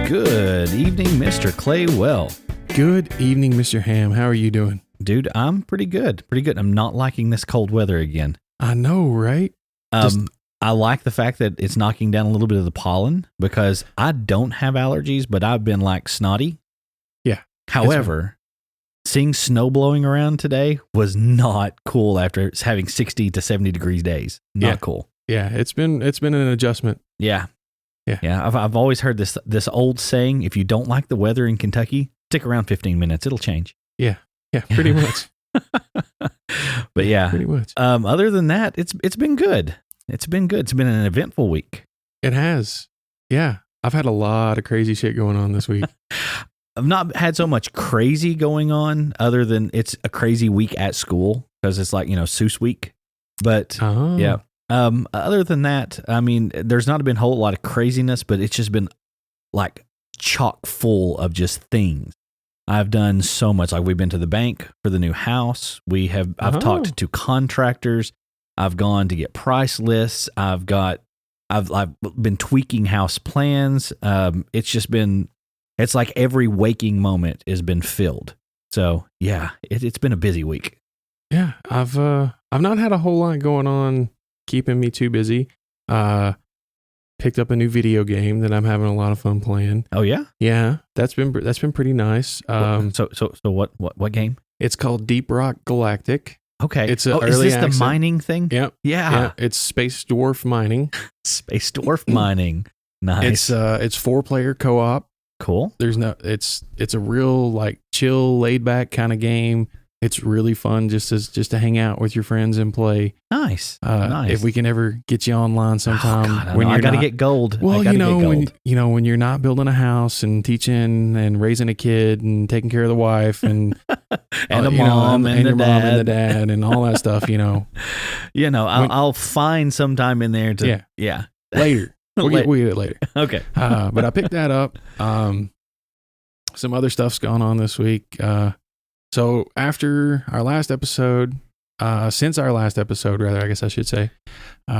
Good evening, Mr. Claywell. Good evening, Mr. Ham. How are you doing? Dude, I'm pretty good. I'm not liking this cold weather again. I know, right? I like the fact that it's knocking down a little bit of the pollen because I don't have allergies, but I've been like snotty. Yeah. However, seeing snow blowing around today was not cool after having 60 to 70 degrees days. Not cool. Yeah, it's been an adjustment. Yeah. I've always heard this old saying: if you don't like the weather in Kentucky, stick around 15 minutes; it'll change. Yeah, pretty much. But yeah, pretty much. Other than that, it's been good. It's been good. It's been an eventful week. It has. Yeah, I've had a lot of crazy shit going on this week. I've not had so much crazy going on, other than it's a crazy week at school because it's like Seuss week. But yeah. Other than that, I mean, there's not been a whole lot of craziness, but it's just been like chock full of just things. I've done so much. Like we've been to the bank for the new house. I've talked to contractors. I've gone to get price lists. I've been tweaking house plans. It's like every waking moment has been filled. So yeah, it's been a busy week. Yeah. I've not had a whole lot going on keeping me too busy. Picked up a new video game that I'm having a lot of fun playing. Oh yeah? Yeah. That's been pretty nice. So what game? It's called Deep Rock Galactic. Okay. It's is this the mining thing? Yep. Yeah. It's space dwarf mining. Space dwarf mining. Nice. It's 4-player co-op. Cool. It's a real like chill, laid back kind of game. It's really fun just to hang out with your friends and play. Nice. If we can ever get you online sometime, I got to get gold. Well, when you're not building a house and teaching and raising a kid and taking care of the wife and and the mom and the dad and all that stuff, I'll find some time in there to later. We'll get it later. Okay. But I picked that up. Some other stuff's gone on this week. So after our last episode, since our last episode, rather, I guess I should say,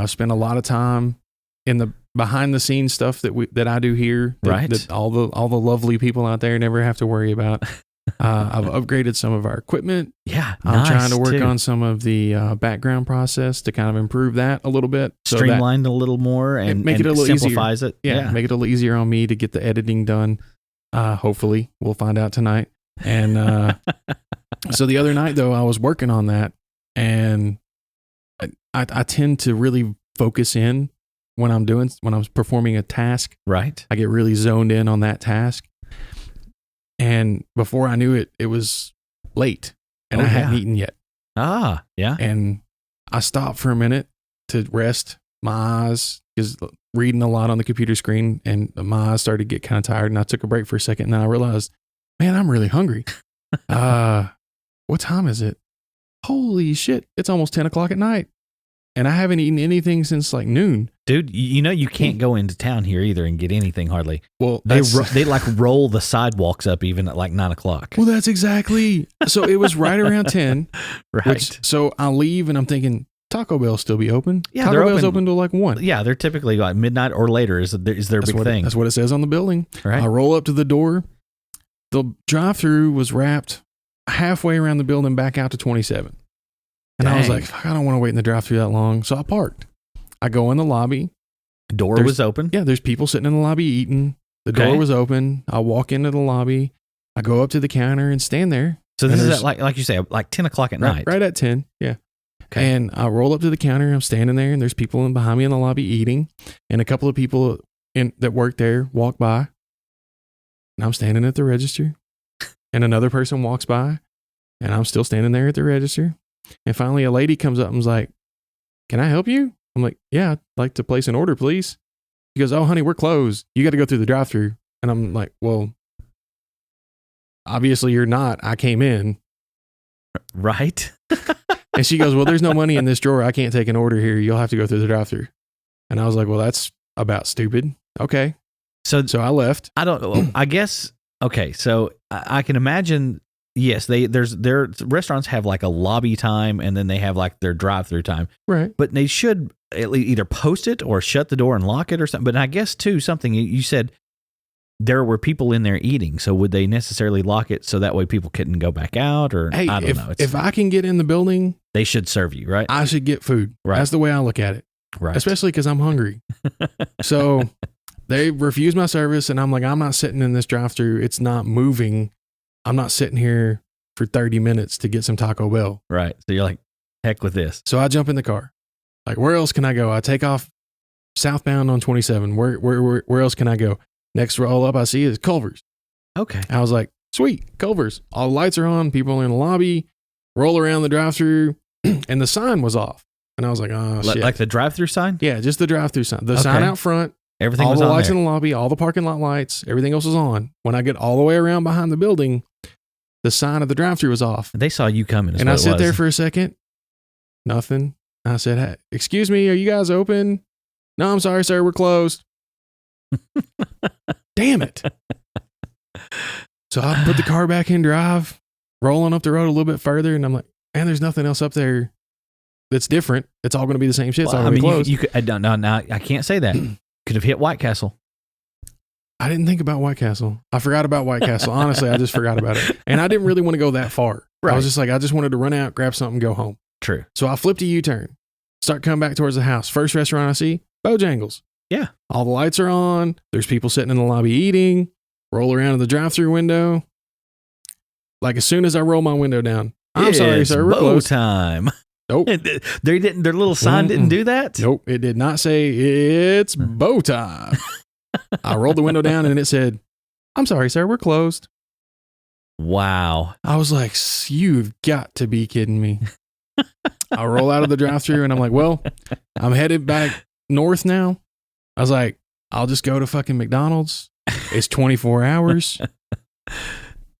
spent a lot of time in the behind the scenes stuff that I do here. That all the lovely people out there never have to worry about. I've upgraded some of our equipment. Yeah, I'm trying to work on some of the background process to kind of improve that a little bit. Streamlined a little more and make it a little simplifies easier. it. Yeah, make it a little easier on me to get the editing done. Hopefully, we'll find out tonight. And so the other night, though, I was working on that, and I tend to really focus in when I'm performing a task. Right. I get really zoned in on that task. And before I knew it, it was late, and I hadn't eaten yet. Ah, yeah. And I stopped for a minute to rest my eyes, because reading a lot on the computer screen, and my eyes started to get kind of tired, and I took a break for a second, and then I realized, man, I'm really hungry. What time is it? Holy shit. It's almost 10 o'clock at night. And I haven't eaten anything since like noon. Dude, you can't go into town here either and get anything hardly. Well, they like roll the sidewalks up even at like 9 o'clock. Well, that's exactly. So it was right around 10. Right. So I leave and I'm thinking, Taco Bell still be open? Yeah, Taco Bell's open till like 1. Yeah, they're typically like midnight or later is their big thing. That's what it says on the building. Right. I roll up to the door. The drive-through was wrapped halfway around the building back out to 27. And I was like, fuck, I don't want to wait in the drive-through that long. So I parked. I go in the lobby. Door was open. Yeah, there's people sitting in the lobby eating. The door was open. I walk into the lobby. I go up to the counter and stand there. So this is at like you say, like 10 o'clock at night. Right at 10, yeah. Okay. And I roll up to the counter. I'm standing there, and there's people behind me in the lobby eating. And a couple of people that work there walk by. And I'm standing at the register. And another person walks by, and I'm still standing there at the register. And finally, a lady comes up and was like, "Can I help you?" I'm like, "Yeah, I'd like to place an order, please." She goes, "Oh, honey, we're closed. You got to go through the drive-thru." And I'm like, "Well, obviously you're not. I came in." Right. And she goes, "Well, there's no money in this drawer. I can't take an order here. You'll have to go through the drive-thru." And I was like, "Well, that's about stupid." Okay. So I left. I don't know. I guess. Okay. So I can imagine. Yes, their restaurants have like a lobby time, and then they have like their drive-through time. Right. But they should either post it or shut the door and lock it or something. But I guess too, something you said, there were people in there eating. So would they necessarily lock it so that way people couldn't go back out? Or hey, I don't know. If I can get in the building, they should serve you, right? I should get food. Right. That's the way I look at it. Right. Especially because I'm hungry. So they refused my service, and I'm like, I'm not sitting in this drive-thru. It's not moving. I'm not sitting here for 30 minutes to get some Taco Bell. Right. So you're like, heck with this. So I jump in the car. Like, where else can I go? I take off southbound on 27. Where else can I go? Next roll up I see is Culver's. Okay. I was like, sweet, Culver's. All the lights are on. People are in the lobby. Roll around the drive-thru, and the sign was off. And I was like, oh, shit. Like the drive-thru sign? Yeah, just the drive-thru sign. The sign out front. Everything all was the on lights there. in the lobby, all the parking lot lights, everything else was on. When I get all the way around behind the building, the sign of the drive-thru was off. They saw you coming. And I sit there for a second. Nothing. I said, hey, excuse me, are you guys open? No, I'm sorry, sir. We're closed. Damn it. So I put the car back in drive, rolling up the road a little bit further, and I'm like, man, there's nothing else up there that's different. It's all going to be the same shit. It's all going to be closed. You could, no, I can't say that. Could have hit White Castle. I didn't think about White Castle. I forgot about White Castle. Honestly, I just forgot about it. And I didn't really want to go that far. Right. I was just like, I just wanted to run out, grab something, go home. True. So I flipped a U-turn, start coming back towards the house. First restaurant I see, Bojangles. Yeah. All the lights are on. There's people sitting in the lobby eating. Roll around in the drive-thru window. Like as soon as I roll my window down, I'm sorry, sir. We're closed. Time. Nope. They didn't. Their little sign didn't do that. Nope. It did not say it's bow time. I rolled the window down and it said, I'm sorry, sir. We're closed. Wow. I was like, you've got to be kidding me. I roll out of the drive-thru and I'm like, well, I'm headed back north now. I was like, I'll just go to fucking McDonald's. It's 24 hours.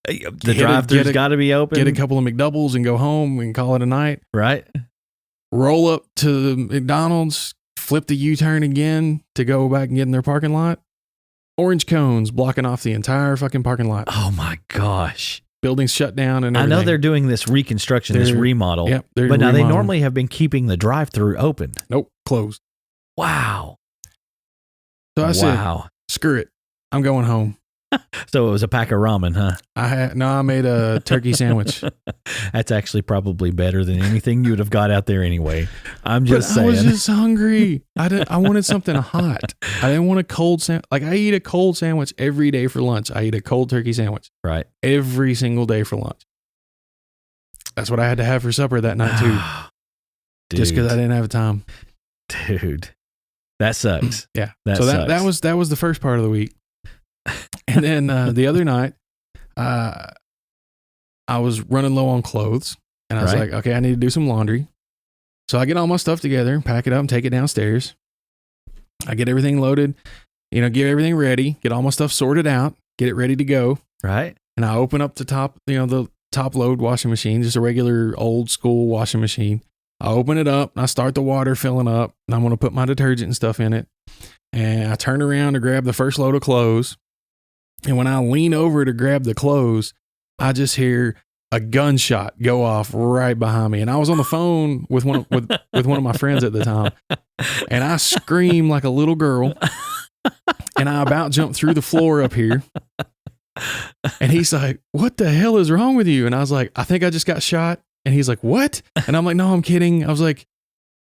The drive-thru's got to be open. Get a couple of McDoubles and go home and call it a night. Right. Roll up to the McDonald's, flip the U-turn again to go back and get in their parking lot. Orange cones blocking off the entire fucking parking lot. Oh my gosh. Buildings shut down and everything. I know they're doing this reconstruction, this remodel. Yep. But now they normally have been keeping the drive-thru open. Nope. Closed. Wow. So I said, screw it. I'm going home. So it was a pack of ramen, huh? I made a turkey sandwich. That's actually probably better than anything you would have got out there anyway. I'm just saying. I was just hungry. I wanted something hot. I didn't want a cold sandwich. Like I eat a cold sandwich every day for lunch. I eat a cold turkey sandwich. Right. Every single day for lunch. That's what I had to have for supper that night too. Just because I didn't have time. Dude. That sucks. Yeah. That sucks. That was the first part of the week. And then the other night, I was running low on clothes, and I was like, okay, I need to do some laundry. So I get all my stuff together, pack it up, and take it downstairs. I get everything loaded, get everything ready, get all my stuff sorted out, get it ready to go. Right. And I open up the top load washing machine, just a regular old school washing machine. I open it up, and I start the water filling up, and I'm going to put my detergent and stuff in it. And I turn around to grab the first load of clothes. And when I lean over to grab the clothes, I just hear a gunshot go off right behind me. And I was on the phone with one of my friends at the time. And I scream like a little girl. And I about jumped through the floor up here. And he's like, what the hell is wrong with you? And I was like, I think I just got shot. And he's like, what? And I'm like, no, I'm kidding. I was like,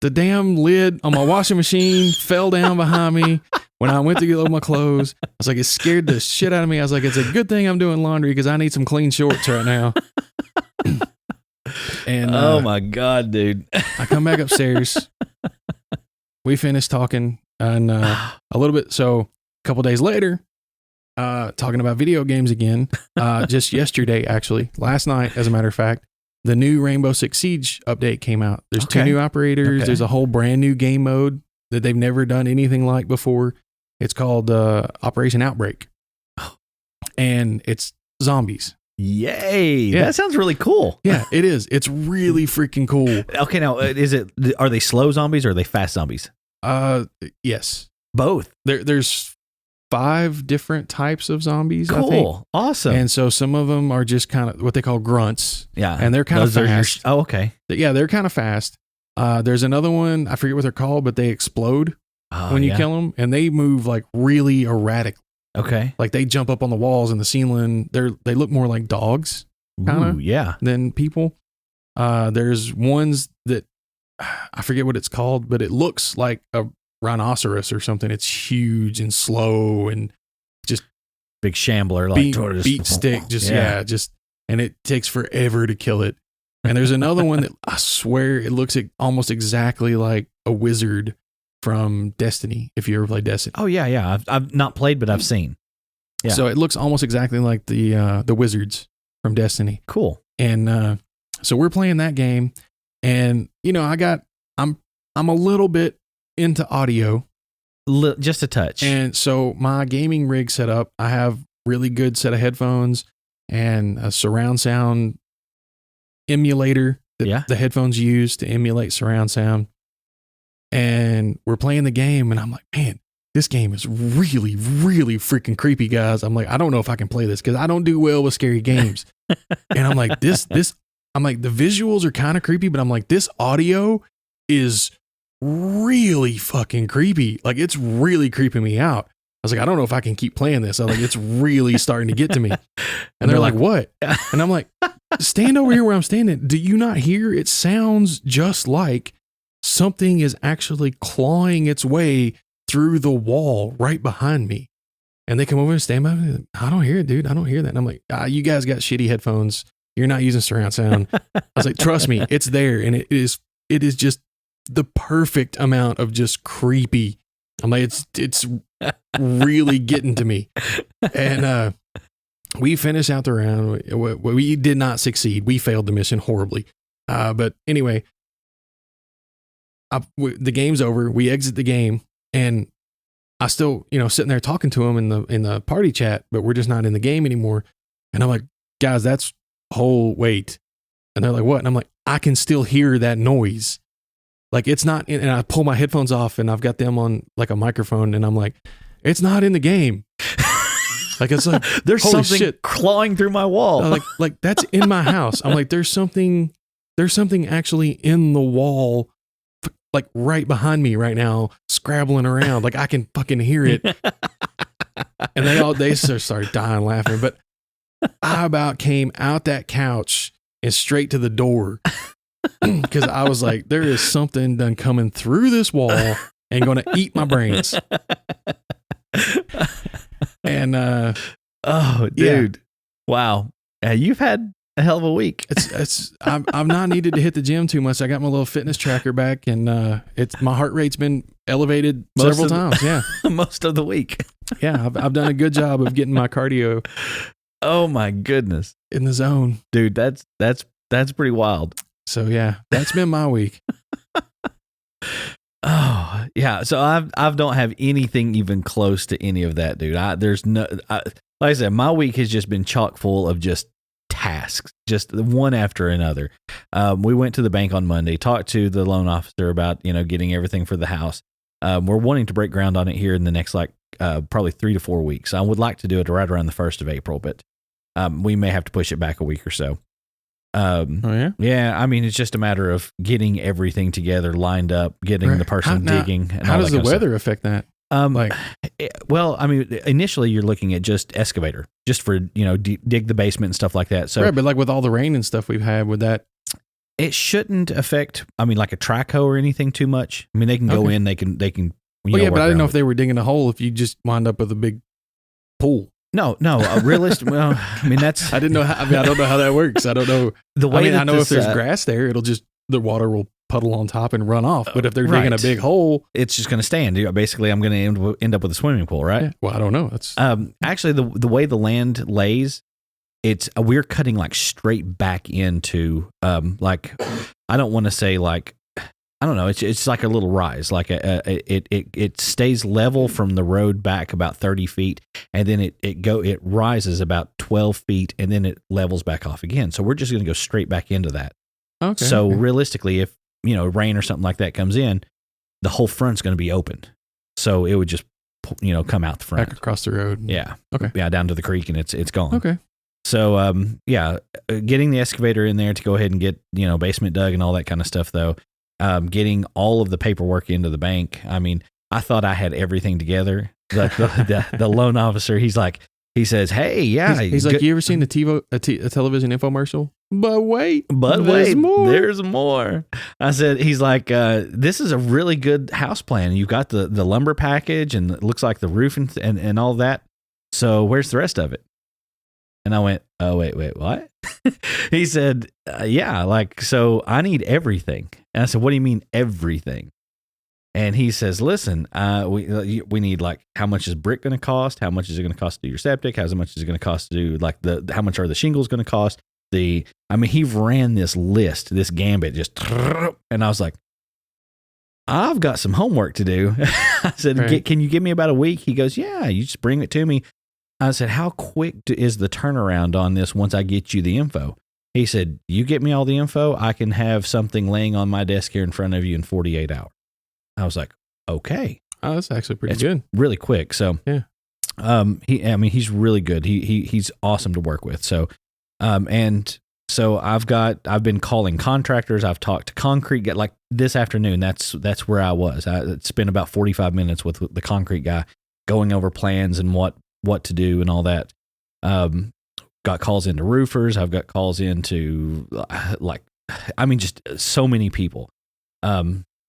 the damn lid on my washing machine fell down behind me when I went to get my clothes. I was like, it scared the shit out of me. I was like, it's a good thing I'm doing laundry because I need some clean shorts right now. And oh my God, dude. I come back upstairs. We finished talking and a little bit. So a couple days later, talking about video games again, just yesterday, actually, last night, as a matter of fact, the new Rainbow Six Siege update came out. There's 2 new operators. Okay. There's a whole brand new game mode that they've never done anything like before. It's called Operation Outbreak. And it's zombies. Yay. Yeah. That sounds really cool. Yeah, it is. It's really freaking cool. Okay, now, are they slow zombies or are they fast zombies? Yes. Both. There's 5 different types of zombies. Cool. I think. Awesome. And so some of them are just kind of what they call grunts. Yeah. And they're kind of fast. Oh, okay. Yeah, they're kind of fast. There's another one, I forget what they're called, but they explode when you kill them, and they move like really erratic. Okay. Like they jump up on the walls and the ceiling. They look more like dogs, kind of, yeah, than people. There's ones that I forget what it's called, but it looks like a rhinoceros or something. It's huge and slow and just big shambler, like beat stick. And it takes forever to kill it. And there's another one that I swear it looks almost exactly like a wizard from Destiny. If you ever played Destiny. Oh yeah. I've not played, but I've seen. Yeah. So it looks almost exactly like the wizards from Destiny. Cool. And so we're playing that game, and I'm a little bit into audio, just a touch. and so my gaming rig set up. I have really good set of headphones and a surround sound emulator that the headphones use to emulate surround sound. And we're playing the game, and I'm like, man, this game is really, really freaking creepy, guys. I'm like, I don't know if I can play this because I don't do well with scary games. And I'm like, I'm like, the visuals are kind of creepy, but I'm like, this audio is really fucking creepy. Like, it's really creeping me out. I was like, I don't know if I can keep playing this. I'm like, it's really starting to get to me. And they're like, what? And I'm like, stand over here where I'm standing. Do you not hear? It sounds just like something is actually clawing its way through the wall right behind me. And they come over and stand by me. I don't hear it, dude. I don't hear that. And I'm like, you guys got shitty headphones. You're not using surround sound. I was like, trust me, it's there. And it is just the perfect amount of just creepy. I'm like, it's really getting to me. And we finished out the round. We did not succeed. We failed the mission horribly. But anyway, the game's over. We exit the game, and I still, sitting there talking to them in the party chat, but we're just not in the game anymore. And I'm like, guys, wait. And they're like, what? And I'm like, I can still hear that noise. Like, it's not, and I pull my headphones off and I've got them on like a microphone, and I'm like, it's not in the game. Like, it's like, there's something clawing through my wall. Like that's in my house. I'm like, there's something actually in the wall, like right behind me right now, scrabbling around. Like, I can fucking hear it. And they started dying laughing. But I about came out that couch and straight to the door, because I was like, there is something done coming through this wall and going to eat my brains. And oh, dude, wow, you've had a hell of a week. I'm not needed to hit the gym too much. I got my little fitness tracker back, and my heart rate's been elevated several times. Yeah, most of the week. Yeah, I've done a good job of getting my cardio. Oh my goodness, in the zone, dude. That's pretty wild. So yeah, that's been my week. Oh yeah, so I don't have anything even close to any of that, dude. Like I said, my week has just been chock full of just tasks, just one after another. We went to the bank on Monday, talked to the loan officer about getting everything for the house. We're wanting to break ground on it here in the next probably 3 to 4 weeks. I would like to do it right around the 1st of April, but we may have to push it back a week or so. Oh yeah? Yeah, I mean, it's just a matter of getting everything together, lined up, getting the person digging. And how does the weather affect that? Well, I mean, initially you're looking at just excavator, just for, dig the basement and stuff like that. So, right, but like with all the rain and stuff we've had, would that? It shouldn't affect, like a track hoe or anything too much. I mean, they can go in, they can. Well, yeah, but I didn't know if they were digging a hole if you just wind up with a big pool. No, realistic. Well, I mean, that's. I didn't know. I don't know how that works. I don't know the way. I know if there's grass there, the water will puddle on top and run off. But if they're digging a big hole, it's just going to stand. Basically, I'm going to end up with a swimming pool, right? Yeah. Well, I don't know. That's actually the way the land lays. It's we're cutting like straight back into like I don't want to say like. I don't know. It's like a little rise, like it stays level from the road back about 30 feet, and then it rises about 12 feet, and then it levels back off again. So we're just going to go straight back into that. Okay. So realistically, if rain or something like that comes in, the whole front's going to be open. So it would just come out the front, back across the road. Yeah. Okay. Yeah, down to the creek, and it's gone. Okay. So getting the excavator in there to go ahead and get basement dug and all that kind of stuff though. Getting all of the paperwork into the bank. I mean, I thought I had everything together. like the loan officer, he says, hey, yeah. He's like, you ever seen a television infomercial? But wait, there's more. I said, he's like, this is a really good house plan. You've got the lumber package and it looks like the roof and all that. So where's the rest of it? And I went, oh, wait, what? He said, yeah, like, so I need everything. And I said, what do you mean everything? And he says, listen, we need, like, how much is brick going to cost? How much is it going to cost to do your septic? How much is it going to cost to do, like, how much are the shingles going to cost? He ran this list, this gambit, just, and I was like, I've got some homework to do. I said, right. Can you give me about a week? He goes, yeah, you just bring it to me. I said, how quick is the turnaround on this once I get you the info? He said, you get me all the info, I can have something laying on my desk here in front of you in 48 hours. I was like, okay. Oh, that's actually pretty good. Really quick. So, yeah. He's really good. He's awesome to work with. So, and so I've been calling contractors. I've talked to concrete, like this afternoon. That's where I was. I spent about 45 minutes with the concrete guy going over plans and what to do and all that. Got calls into roofers. I've got calls into just so many people.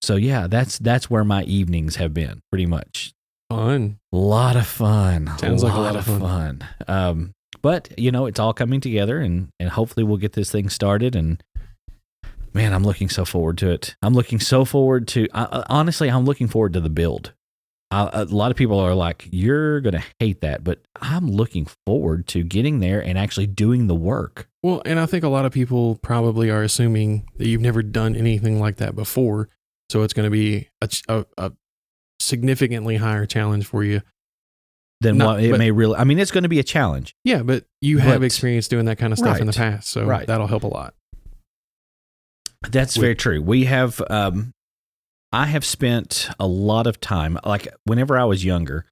So yeah, that's where my evenings have been pretty much. Fun. A lot of fun. Sounds like a lot of fun. But it's all coming together and hopefully we'll get this thing started. And man, I'm looking so forward to it. I'm looking so forward to, honestly, I'm looking forward to the build. A lot of people are like, you're going to hate that, but I'm looking forward to getting there and actually doing the work. Well, and I think a lot of people probably are assuming that you've never done anything like that before. So it's going to be a significantly higher challenge for you than what it may really. I mean, it's going to be a challenge. Yeah, but you have experience doing that kind of stuff in the past, so that'll help a lot. That's very true. We have. I have spent a lot of time, like whenever I was younger,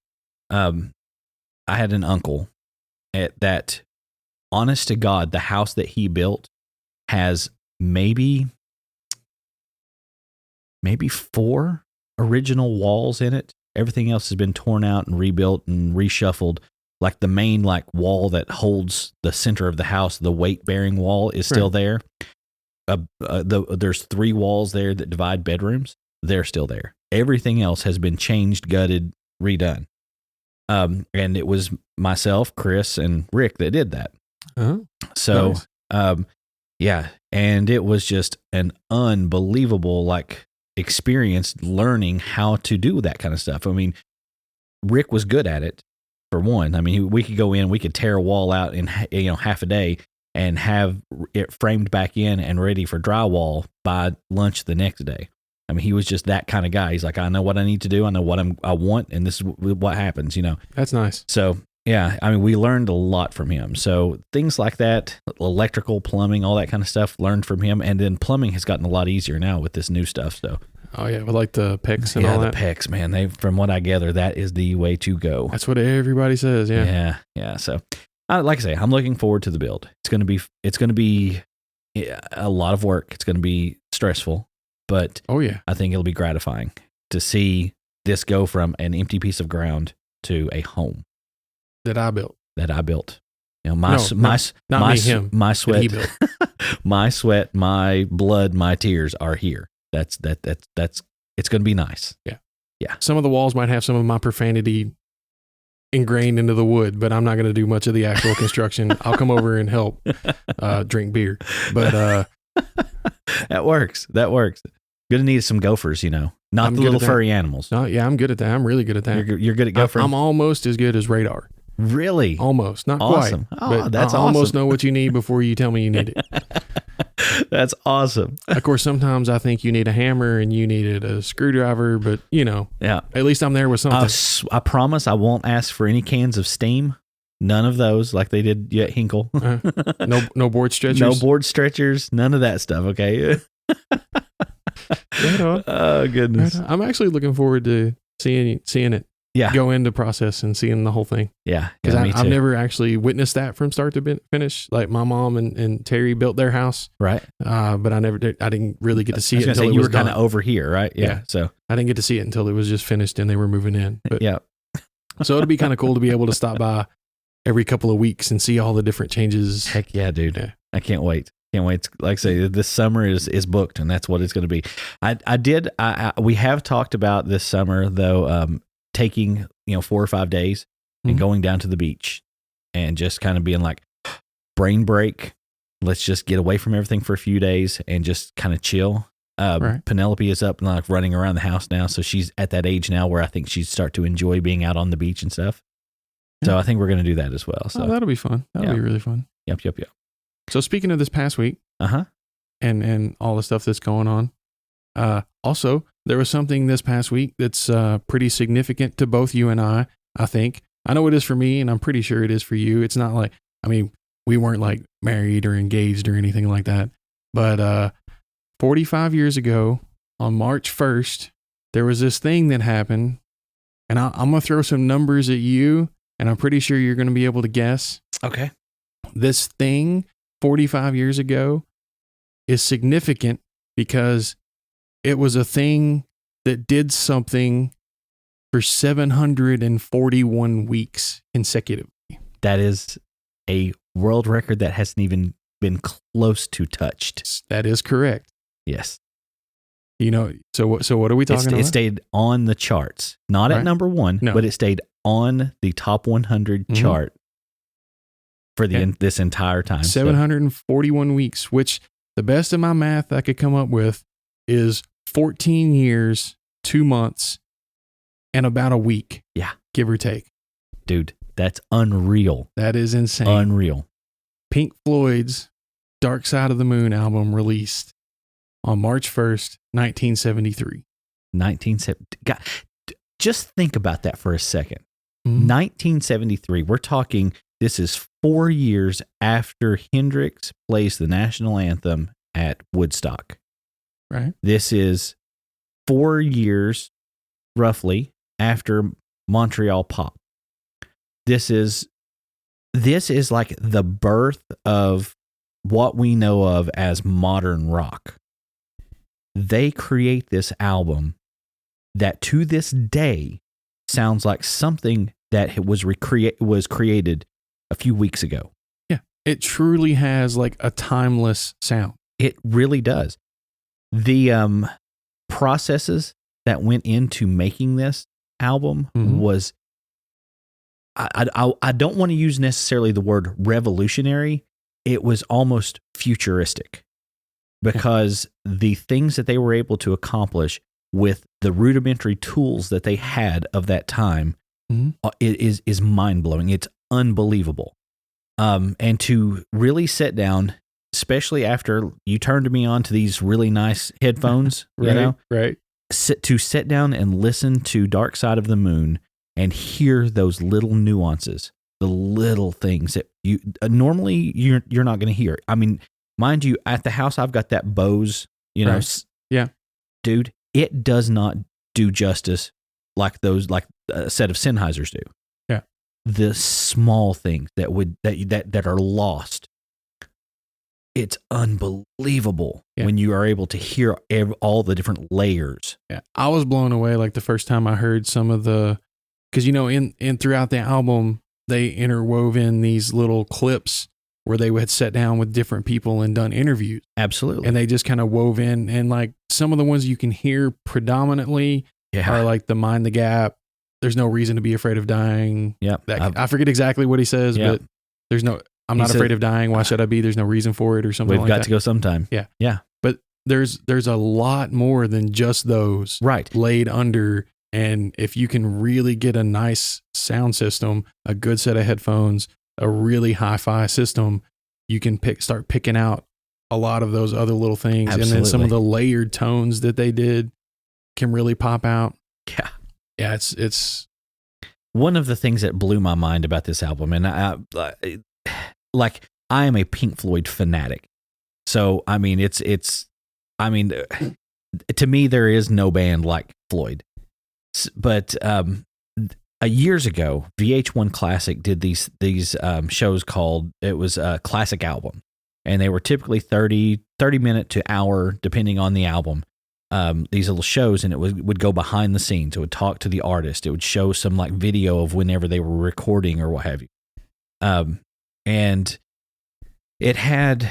I had an uncle that, honest to God, the house that he built has maybe 4 original walls in it. Everything else has been torn out and rebuilt and reshuffled. Like the main wall that holds the center of the house, the weight-bearing wall is still there. There's 3 walls there that divide bedrooms. They're still there. Everything else has been changed, gutted, redone. And it was myself, Chris, and Rick that did that. Oh, so, nice. Yeah. And it was just an unbelievable, experience learning how to do that kind of stuff. I mean, Rick was good at it, for one. I mean, we could go in, we could tear a wall out in half a day and have it framed back in and ready for drywall by lunch the next day. I mean, he was just that kind of guy. He's like, I know what I need to do. I know what I want, and this is what happens, That's nice. So, yeah, I mean, we learned a lot from him. So things like that, electrical, plumbing, all that kind of stuff, learned from him. And then plumbing has gotten a lot easier now with this new stuff. So, oh yeah, with the PEX and all that. Yeah, the PEX, man. From what I gather, that is the way to go. That's what everybody says. Yeah. Yeah. So, like I say, I'm looking forward to the build. It's going to be a lot of work. It's going to be stressful. But I think it'll be gratifying to see this go from an empty piece of ground to a home that I built. My sweat, my sweat, my blood, my tears are here. That's it's going to be nice. Yeah. Some of the walls might have some of my profanity ingrained into the wood, but I'm not going to do much of the actual construction. I'll come over and help drink beer. But that works. Gonna need some gophers, not the little furry animals. Oh yeah, I'm good at that. I'm really good at that. You're good at gophers. I'm almost as good as radar. Really? Almost, not awesome. Quite. Oh, but that's I awesome. Almost know what you need before you tell me you need it. That's awesome. Of course, sometimes I think you need a hammer and you needed a screwdriver, but yeah. At least I'm there with something. I promise I won't ask for any cans of steam. None of those, like they did at Hinkle. No board stretchers. No board stretchers. None of that stuff. Okay. Right on. Oh goodness. Right on. I'm actually looking forward to seeing it. Yeah. Go into process and seeing the whole thing. Yeah. Because I've never actually witnessed that from start to finish. Like my mom and Terry built their house. Right. But I didn't really get to see it until it was you were kind of over here, right? Yeah. So I didn't get to see it until it was just finished and they were moving in. But yeah. So it'll be kind of cool to be able to stop by every couple of weeks and see all the different changes. Heck yeah, dude. Yeah. I can't wait. Can't wait. Like I say, this summer is booked, and that's what it's going to be. We have talked about this summer, though, taking, 4 or 5 days and going down to the beach and just kind of being like, brain break. Let's just get away from everything for a few days and just kind of chill. Right. Penelope is up and like running around the house now. So she's at that age now where I think she'd start to enjoy being out on the beach and stuff. Yeah. So I think we're going to do that as well. So that'll be fun. That'll be really fun. Yep. So speaking of this past week, and all the stuff that's going on, also there was something this past week that's pretty significant to both you and I think. I know it is for me, and I'm pretty sure it is for you. It's not like, we weren't like married or engaged or anything like that, but 45 years ago on March 1st, there was this thing that happened, and I'm going to throw some numbers at you, and I'm pretty sure you're going to be able to guess. Okay. This thing 45 years ago is significant because it was a thing that did something for 741 weeks consecutively. That is a world record that hasn't even been close to touched. That is correct. Yes. So what are we talking about? It stayed on the charts, not at number one, but it stayed on the top 100 chart for this entire time. 741 weeks, which the best of my math I could come up with is 14 years, 2 months, and about a week. Yeah. Give or take. Dude, that's unreal. That is insane. Unreal. Pink Floyd's Dark Side of the Moon album released on March 1st, 1973. God, just think about that for a second. 1973, we're talking, this is 4 years after Hendrix plays the national anthem at Woodstock. Right. This is 4 years, roughly, after Montreal Pop. This is like the birth of what we know of as modern rock. They create this album that to this day sounds like something that was created a few weeks ago. Yeah, it truly has like a timeless sound. It really does. The processes that went into making this album was, I don't want to use necessarily the word revolutionary. It was almost futuristic because the things that they were able to accomplish with the rudimentary tools that they had of that time is mind-blowing. It's unbelievable. And to really sit down, especially after you turned me on to these really nice headphones, right. To sit down and listen to Dark Side of the Moon and hear those little nuances, the little things that you normally you're not going to hear. I mean, mind you, at the house I've got that Bose, yeah, dude, it does not do justice like a set of Sennheisers do. Yeah, the small things that are lost. It's unbelievable when you are able to hear all the different layers. Yeah, I was blown away like the first time I heard some of the, because in throughout the album they interwove in these little clips where they had sat down with different people and done interviews. Absolutely, and they just kind of wove in, and like some of the ones you can hear predominantly are like the Mind the Gap. There's no reason to be afraid of dying. Yeah, I forget exactly what he says, but there's no. I'm not afraid of dying. Why should I be? There's no reason for it or something like that. We've got to go sometime. Yeah. Yeah. But there's a lot more than just those laid under. And if you can really get a nice sound system, a good set of headphones, a really hi-fi system, you can start picking out a lot of those other little things. Absolutely. And then some of the layered tones that they did can really pop out. Yeah. Yeah. It's one of the things that blew my mind about this album. And I am a Pink Floyd fanatic. So, I mean, to me, there is no band like Floyd. But years ago, VH1 Classic did these shows called, it was a classic album. And they were typically 30 minute to hour, depending on the album, these little shows, and it would go behind the scenes. It would talk to the artist. It would show some like video of whenever they were recording or what have you. And it had,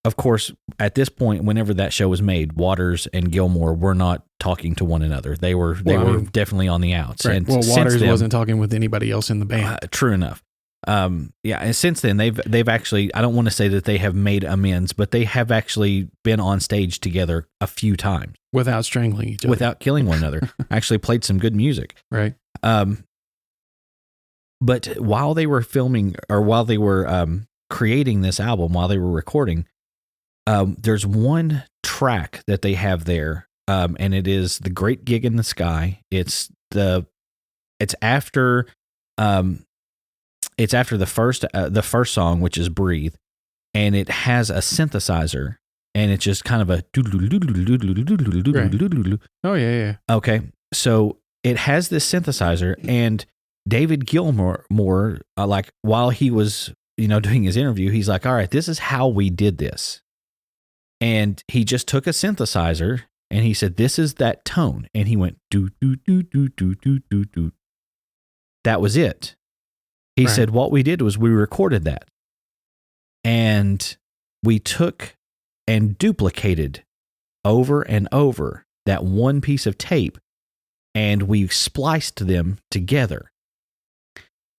of course, at this point, whenever that show was made, Waters and Gilmore were not talking to one another. They were definitely on the outs. Right. And well, Waters wasn't talking with anybody else in the band. True enough. And since then they've actually, I don't want to say that they have made amends, but they have actually been on stage together a few times without strangling each other, without killing one another. Actually played some good music. Right. But while they were filming, or while they were creating this album, while they were recording, there's one track that they have there, and it is "The Great Gig in the Sky." It's after the first song, which is "Breathe," and it has a synthesizer, and it's just kind of a oh yeah. Okay, so it has this synthesizer, and David Gilmour, like while he was doing his interview, he's like, "All right, this is how we did this," and he just took a synthesizer and he said, "This is that tone," and he went do do do do do do do do. That was it. He said, what we did was we recorded that, and we took and duplicated over and over that one piece of tape, and we spliced them together.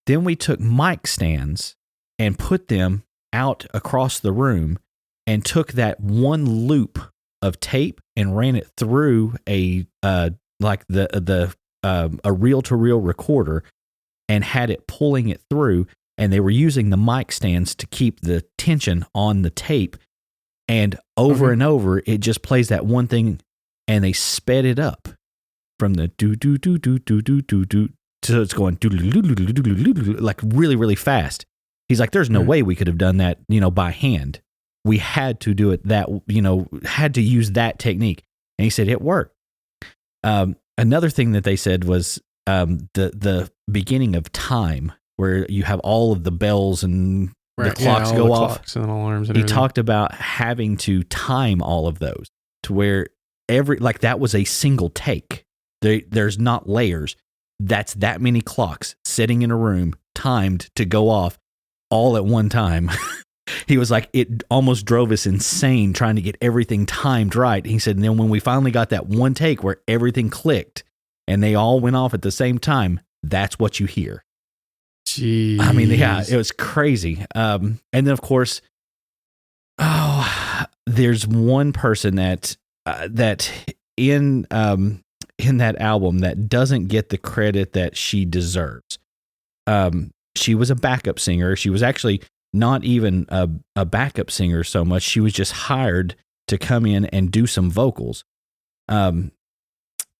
Then we took mic stands and put them out across the room and took that one loop of tape and ran it through a reel-to-reel recorder, and had it pulling it through, and they were using the mic stands to keep the tension on the tape, and over and over it just plays that one thing, and they sped it up from the do do do do do do do do, so it's going do do do do do do do, like really really fast. He's like, there's no way we could have done that by hand. We had to do it had to use that technique, and he said it worked. Another thing that they said was the beginning of time, where you have all of the bells and the clocks go off. Clocks and alarms and he everything. talked about having to time all of those to where that was a single take. There's not layers. That's that many clocks sitting in a room timed to go off all at one time. He was like, it almost drove us insane trying to get everything timed right. He said, and then when we finally got that one take where everything clicked and they all went off at the same time, that's what you hear. Jeez. I mean, yeah, it was crazy. And then, of course, there's one person that in that album that doesn't get the credit that she deserves. She was a backup singer. She was actually not even a backup singer so much. She was just hired to come in and do some vocals.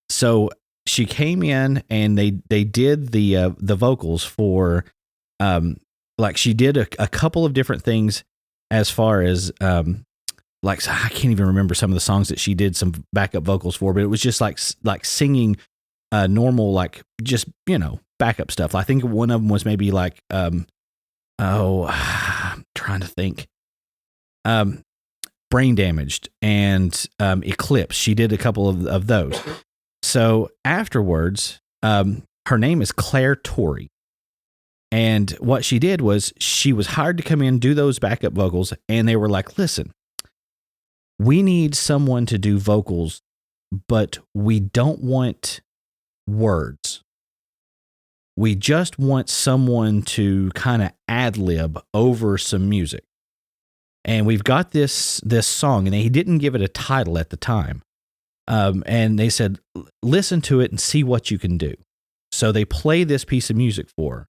So she came in and they did the vocals for, she did a couple of different things as far as, I can't even remember some of the songs that she did some backup vocals for, but it was just like singing normal, just, backup stuff. I think one of them was maybe I'm trying to think. Brain Damaged and Eclipse. She did a couple of those. So afterwards, her name is Claire Torrey. And what she did was she was hired to come in and do those backup vocals. And they were like, listen, we need someone to do vocals, but we don't want words. We just want someone to kind of ad-lib over some music. And we've got this song, and he didn't give it a title at the time. And they said, listen to it and see what you can do. So they play this piece of music for her.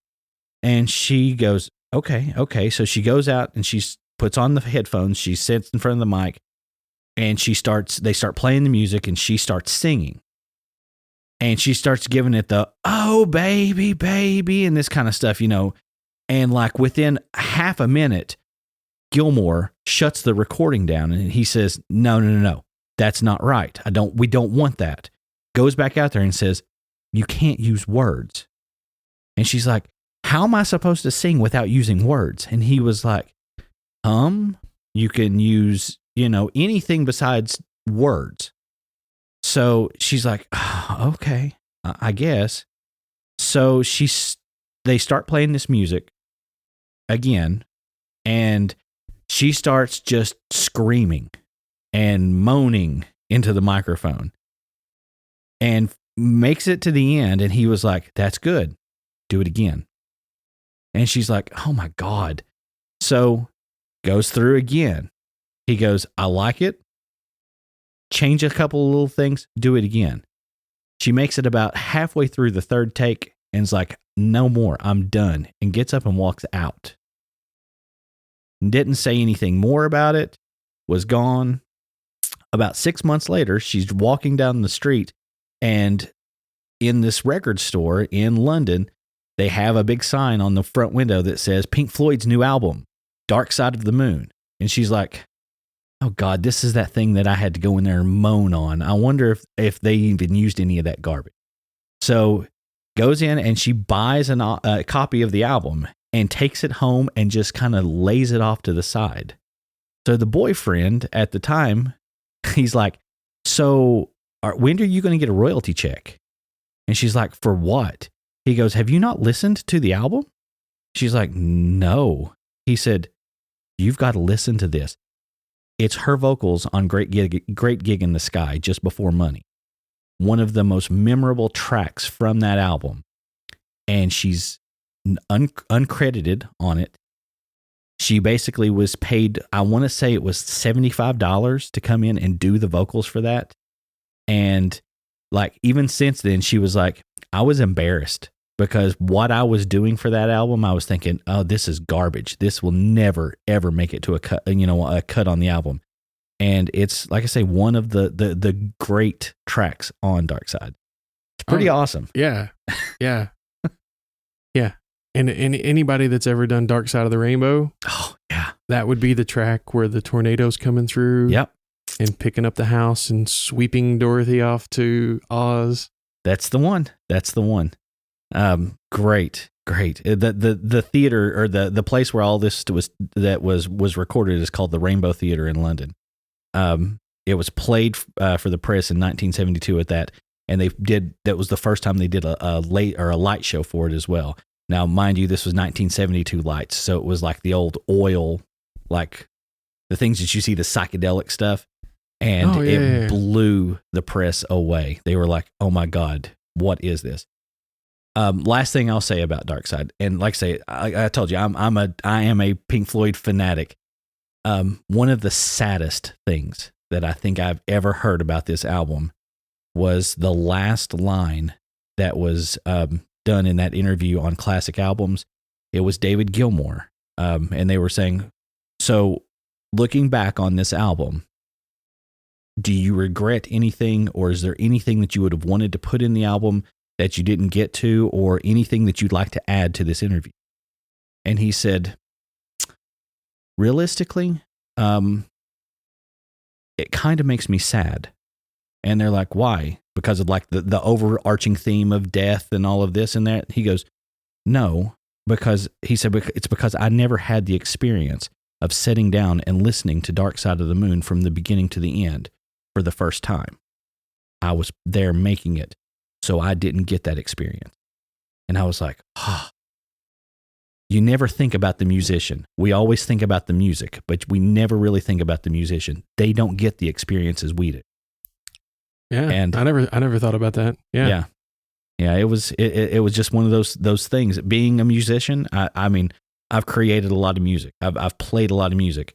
And she goes, okay. So she goes out and she puts on the headphones. She sits in front of the mic, and they start playing the music, and she starts singing. And she starts giving it the, oh, baby, baby, and this kind of stuff, And within half a minute, Gilmore shuts the recording down, and he says, no, that's not right. We don't want that. Goes back out there and says, you can't use words. And she's like, how am I supposed to sing without using words? And he was like, you can use, anything besides words. So she's like, oh, okay, I guess. So they start playing this music again, and she starts just screaming and moaning into the microphone and makes it to the end. And he was like, that's good. Do it again. And she's like, oh my God. So goes through again. He goes, I like it. Change a couple of little things. Do it again. She makes it about halfway through the third take and is like, no more. I'm done. And gets up and walks out. Didn't say anything more about it. Was gone. About 6 months later, she's walking down the street, and in this record store in London, they have a big sign on the front window that says Pink Floyd's new album, Dark Side of the Moon. And she's like, oh God, this is that thing that I had to go in there and moan on. I wonder if they even used any of that garbage. So goes in and she buys a copy of the album and takes it home and just kind of lays it off to the side. So the boyfriend at the time, he's like, so when are you going to get a royalty check? And she's like, for what? He goes, have you not listened to the album? She's like, no. He said, you've got to listen to this. It's her vocals on Great Gig in the Sky, Just Before Money. One of the most memorable tracks from that album. And she's uncredited on it. She basically was paid, I want to say it was $75 to come in and do the vocals for that. And like, even since then, she was like, I was embarrassed because what I was doing for that album, I was thinking, oh, this is garbage. This will never, ever make it to a cut on the album. And it's, like I say, one of the great tracks on Dark Side. It's pretty awesome. Yeah. Yeah. Yeah. And anybody that's ever done Dark Side of the Rainbow, oh yeah, that would be the track where the tornado's coming through. Yep. And picking up the house and sweeping Dorothy off to Oz. That's the one. Great. The theater, or the place where all this was recorded, is called the Rainbow Theater in London. It was played for the press in 1972 at that, and that was the first time they did a light show for it as well. Now, mind you, this was 1972 lights, so it was like the old oil, like the things that you see, the psychedelic stuff, and it blew the press away. They were like, "Oh my God, what is this?" Last thing I'll say about Dark Side, and like I say, I told you, I am a Pink Floyd fanatic. One of the saddest things that I think I've ever heard about this album was the last line that was done in that interview on Classic Albums. It was David Gilmour, and they were saying, so looking back on this album, do you regret anything, or is there anything that you would have wanted to put in the album that you didn't get to, or anything that you'd like to add to this interview? And he said, realistically, it kind of makes me sad. And they're like, why? Because of like the overarching theme of death and all of this and that. He goes, no, because he said, it's because I never had the experience of sitting down and listening to Dark Side of the Moon from the beginning to the end for the first time. I was there making it, so I didn't get that experience. And I was like, you never think about the musician. We always think about the music, but we never really think about the musician. They don't get the experiences we do. Yeah, and I never thought about that. Yeah. It was just one of those things. Being a musician, I mean, I've created a lot of music. I've played a lot of music,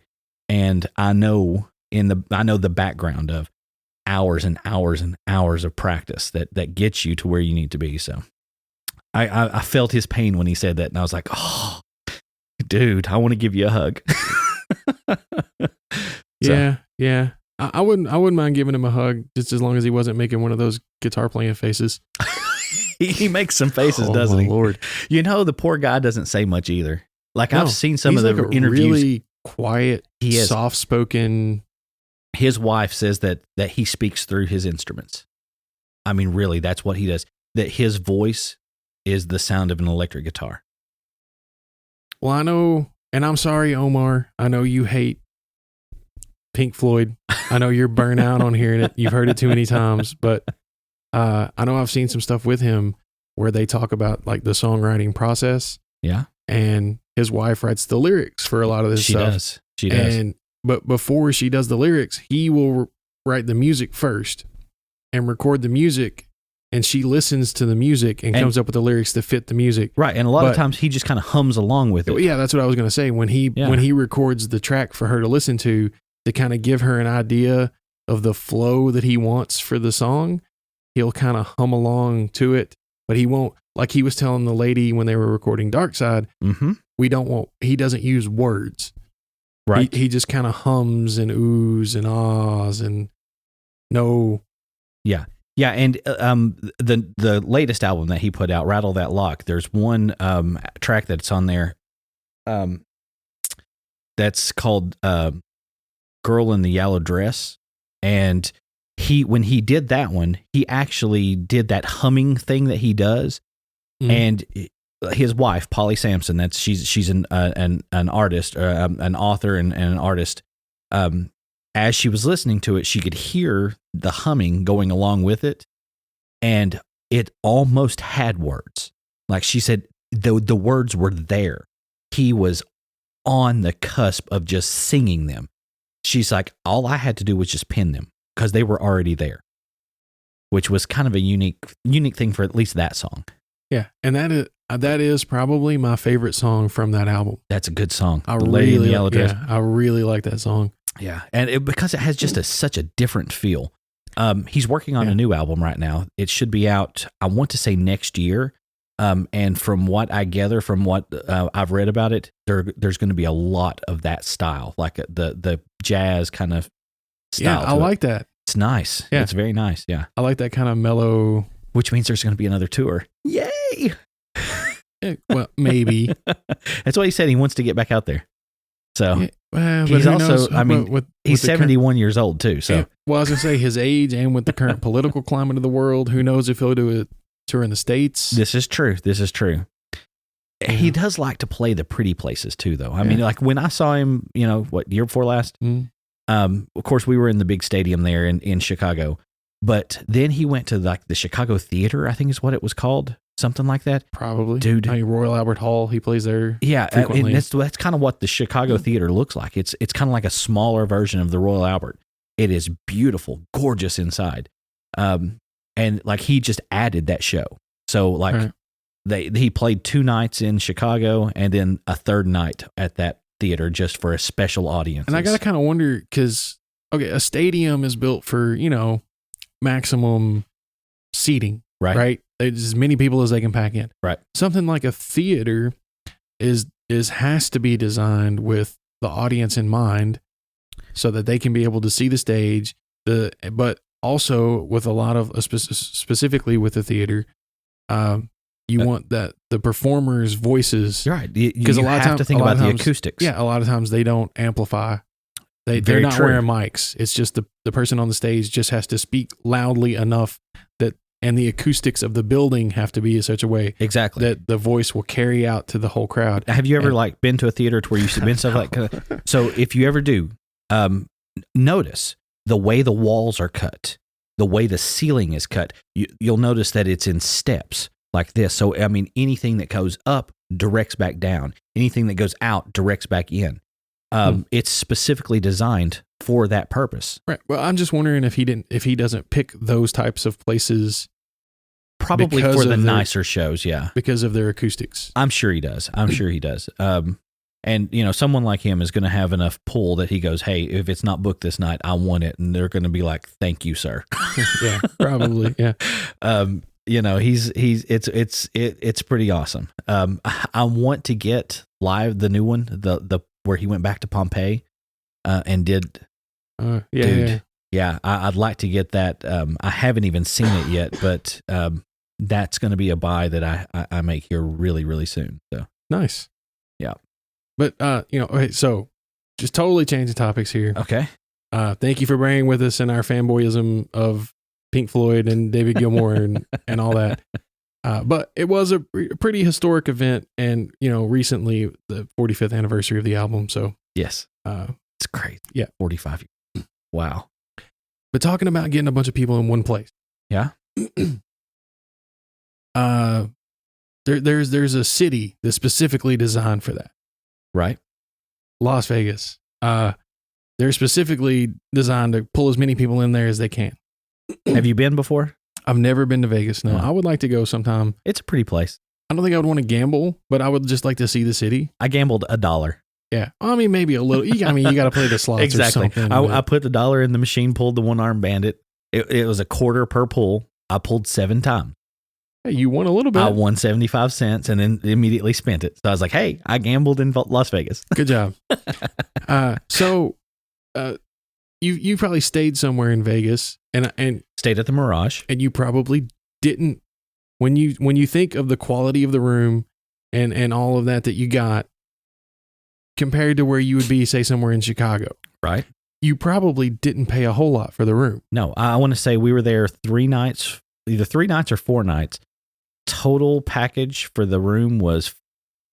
and I know the background of hours and hours and hours of practice that gets you to where you need to be. So I felt his pain when he said that, and I was like, oh, dude, I want to give you a hug. Yeah. I wouldn't mind giving him a hug, just as long as he wasn't making one of those guitar playing faces. He makes some faces, doesn't he? Lord. You know, the poor guy doesn't say much either. Like, I've seen some of the interviews. Really quiet, soft-spoken. His wife says that he speaks through his instruments. I mean, really, that's what he does. That his voice is the sound of an electric guitar. Well, I know, and I'm sorry, Omar, I know you hate Pink Floyd. I know you're burnt out on hearing it. You've heard it too many times, but I know I've seen some stuff with him where they talk about like the songwriting process. Yeah. And his wife writes the lyrics for a lot of this stuff. She does. But before she does the lyrics, he will write the music first and record the music. And she listens to the music and comes up with the lyrics to fit the music. Right. And a lot of times he just kind of hums along with it. Yeah, that's what I was going to say. When he records the track for her to listen to kind of give her an idea of the flow that he wants for the song, he'll kind of hum along to it. But he won't, like he was telling the lady when they were recording Dark Side, he doesn't use words. Right. He just kind of hums and oohs and ahs and no. Yeah. Yeah, and the latest album that he put out, Rattle That Lock, there's one track that's on there that's called Girl in the Yellow Dress. And when he did that one, he actually did that humming thing that he does. And his wife, Polly Sampson, she's an artist, an author and an artist. As she was listening to it, she could hear the humming going along with it, and it almost had words. Like she said, the words were there. He was on the cusp of just singing them. She's like, all I had to do was just pin them because they were already there, which was kind of a unique thing for at least that song. Yeah, and that is probably my favorite song from that album. That's a good song. I really like that song. Yeah, and because it has just such a different feel. He's working on a new album right now. It should be out, I want to say next year. And from what I gather, from what I've read about it, there's going to be a lot of that style, like the jazz kind of style. Yeah, I like that. It's nice. Yeah. It's very nice. Yeah. I like that kind of mellow. Which means there's going to be another tour. Yay! Well, maybe. That's why he said he wants to get back out there. So he's also, he's 71 years old too. So, well, I was going to say his age and with the current political climate of the world, who knows if he'll do a tour in the States. This is true. Yeah. He does like to play the pretty places too, though. I mean, like when I saw him, year before last, of course we were in the big stadium there in Chicago, but then he went to like the Chicago Theater, I think is what it was called. Something like that. Probably. Dude. Royal Albert Hall, he plays there. Yeah, and that's kind of what the Chicago Theater looks like. It's kind of like a smaller version of the Royal Albert. It is beautiful, gorgeous inside. And like he just added that show. So like he played 2 nights in Chicago and then a third night at that theater just for a special audience. And I got to kind of wonder because, a stadium is built for, maximum seating, right? There's as many people as they can pack in. Right. Something like a theater has to be designed with the audience in mind so that they can be able to see the stage, but also with a lot of, specifically with the theater, you want that the performers' voices. Right. Because a lot of times, to think about the acoustics. Yeah. A lot of times they don't amplify. They're not wearing mics. It's just the person on the stage just has to speak loudly enough and the acoustics of the building have to be in such a way exactly that the voice will carry out to the whole crowd. Have you ever been to a theater to where you've been stuff like so if you ever do, notice the way the walls are cut, the way the ceiling is cut. You'll notice that it's in steps like this. So I mean, anything that goes up directs back down. Anything that goes out directs back in. It's specifically designed for that purpose. Right. Well, I'm just wondering if he doesn't pick those types of places. Probably for the nicer shows, yeah. Because of their acoustics. I'm sure he does. And someone like him is going to have enough pull that he goes, "Hey, if it's not booked this night, I want it," and they're going to be like, "Thank you, sir." Yeah, probably. Yeah. It's pretty awesome. I want to get live the new one, the where he went back to Pompeii, and did. Yeah. I'd like to get that. I haven't even seen it yet, but that's going to be a buy that I make here really, really soon. So nice. Yeah. But okay, so just totally changing topics here. Okay. Thank you for bearing with us in our fanboyism of Pink Floyd and David Gilmour and all that. But it was a pretty historic event, and recently the 45th anniversary of the album. So yes, it's great. Yeah, 45 years. Wow. But talking about getting a bunch of people in one place. Yeah. There's a city that's specifically designed for that. Right. Las Vegas. They're specifically designed to pull as many people in there as they can. Have you been before? I've never been to Vegas. No, I would like to go sometime. It's a pretty place. I don't think I would want to gamble, but I would just like to see the city. I gambled $1. Yeah. I mean, maybe a little. You got to play the slots exactly. or something. I put the $1 in the machine, pulled the one-armed bandit. It was a quarter per pull. I pulled 7 times. Hey, you won a little bit. I won 75 cents and then immediately spent it. So I was like, hey, I gambled in Las Vegas. Good job. You probably stayed somewhere in Vegas and stayed at the Mirage. And you probably didn't, when you think of the quality of the room and all of that you got compared to where you would be, say, somewhere in Chicago. Right. You probably didn't pay a whole lot for the room. No, I want to say we were there 3 nights, either 3 nights or 4 nights. Total package for the room was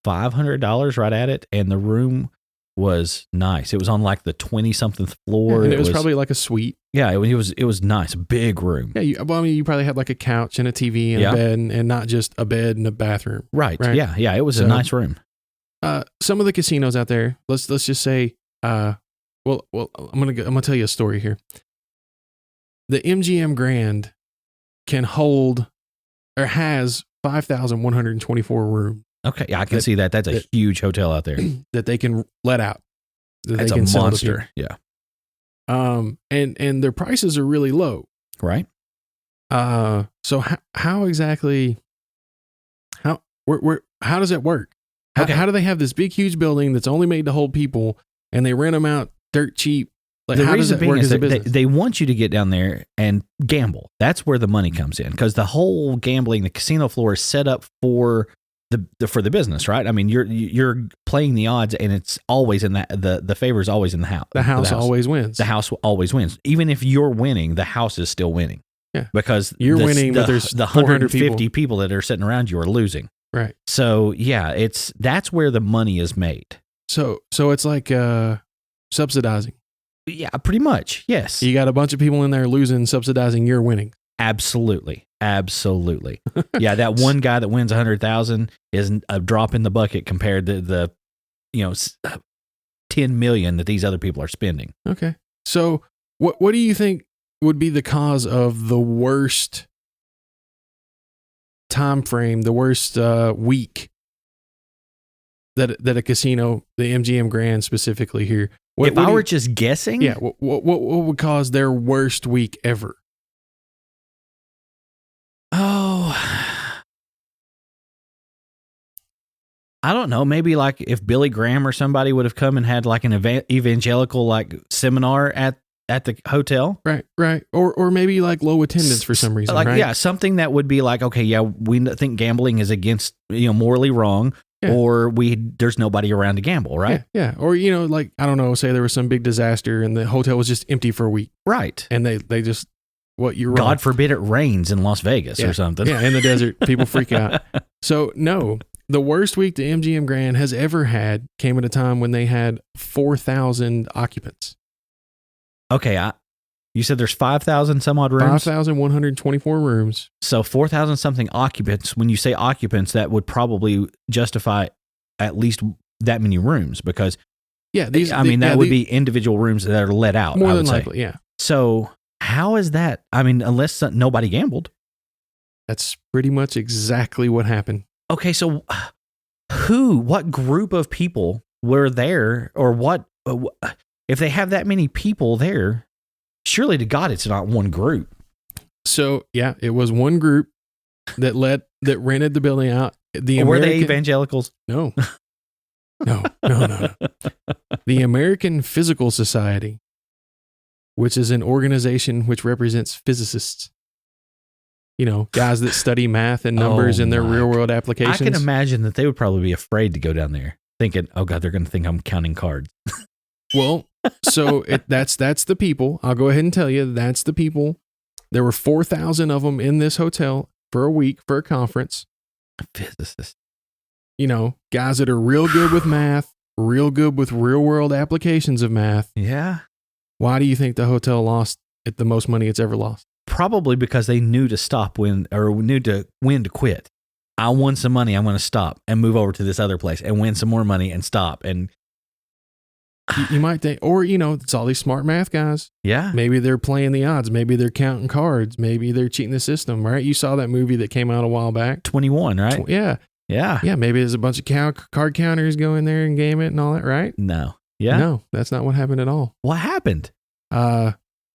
$500 right at it. And the room was nice. It was on like the 20-something floor. And it was probably like a suite. Yeah, it was nice. Big room. Yeah, you probably had like a couch and a TV and a bed and not just a bed and a bathroom. Right. Yeah, it was a nice room. Some of the casinos out there, let's just say, well, I'm gonna tell you a story here. The MGM Grand can hold or has 5,124 rooms. Okay, yeah, I can see that. That's a huge hotel out there that they can let out. That's a monster. Yeah. And their prices are really low. Right. So how exactly how does that work? How do they have this big huge building that's only made to hold people and they rent them out dirt cheap? Like, how does it work as a business? They want you to get down there and gamble. That's where the money comes in, because the whole gambling, the casino floor is set up for the business, right? I mean, you're playing the odds, and it's always in the favor is always in the house. The house always wins. The house always wins. Even if you're winning, the house is still winning. Yeah, because you're winning, but there's the 150 people that are sitting around you are losing. Right. So yeah, that's where the money is made. So it's like subsidizing. Yeah, pretty much. Yes. You got a bunch of people in there losing, subsidizing your winning. Absolutely. Yeah, that one guy that wins 100,000 is a drop in the bucket compared to the 10 million that these other people are spending. Okay. So what do you think would be the cause of the worst time frame, the worst week that a casino, the MGM Grand specifically here? If I were just guessing? Yeah. What would cause their worst week ever? Oh, I don't know. Maybe like if Billy Graham or somebody would have come and had like an evangelical like seminar at the hotel. Right. Or maybe like low attendance for some reason, right? Yeah, something that would be like, okay, yeah, we think gambling is against, morally wrong. Yeah. Or there's nobody around to gamble, right? Yeah. Or, like, I don't know, say there was some big disaster and the hotel was just empty for a week. Right. And they just, you're wrong. God forbid it rains in Las Vegas or something. Yeah, in the desert. People freak out. So, no, the worst week the MGM Grand has ever had came at a time when they had 4,000 occupants. Okay, you said there's 5,000 some odd rooms? 5,124 rooms. So 4,000 something occupants. When you say occupants, that would probably justify at least that many rooms, because that would be individual rooms that are let out. More than likely, yeah. So how is that? I mean, unless nobody gambled. That's pretty much exactly what happened. Okay, so what group of people were there, or what, if they have that many people there? Surely to God, it's not one group. So yeah, it was one group that rented the building out. Were they evangelicals? No. The American Physical Society, which is an organization which represents physicists. Guys that study math and numbers in their real world applications. I can imagine that they would probably be afraid to go down there, thinking, "Oh God, they're going to think I'm counting cards." Well. So that's the people. I'll go ahead and tell you, that's the people. There were 4,000 of them in this hotel for a week for a conference. Physicists. Guys that are real good with math, real good with real world applications of math. Yeah. Why do you think the hotel lost the most money it's ever lost? Probably because they knew to stop when to quit. I won some money. I'm going to stop and move over to this other place and win some more money and stop. And you might think, or, it's all these smart math guys. Yeah. Maybe they're playing the odds. Maybe they're counting cards. Maybe they're cheating the system, right? You saw that movie that came out a while back. 21, right? Yeah. Yeah. Yeah. Maybe there's a bunch of card counters go in there and game it and all that, right? No. Yeah. No, that's not what happened at all. What happened?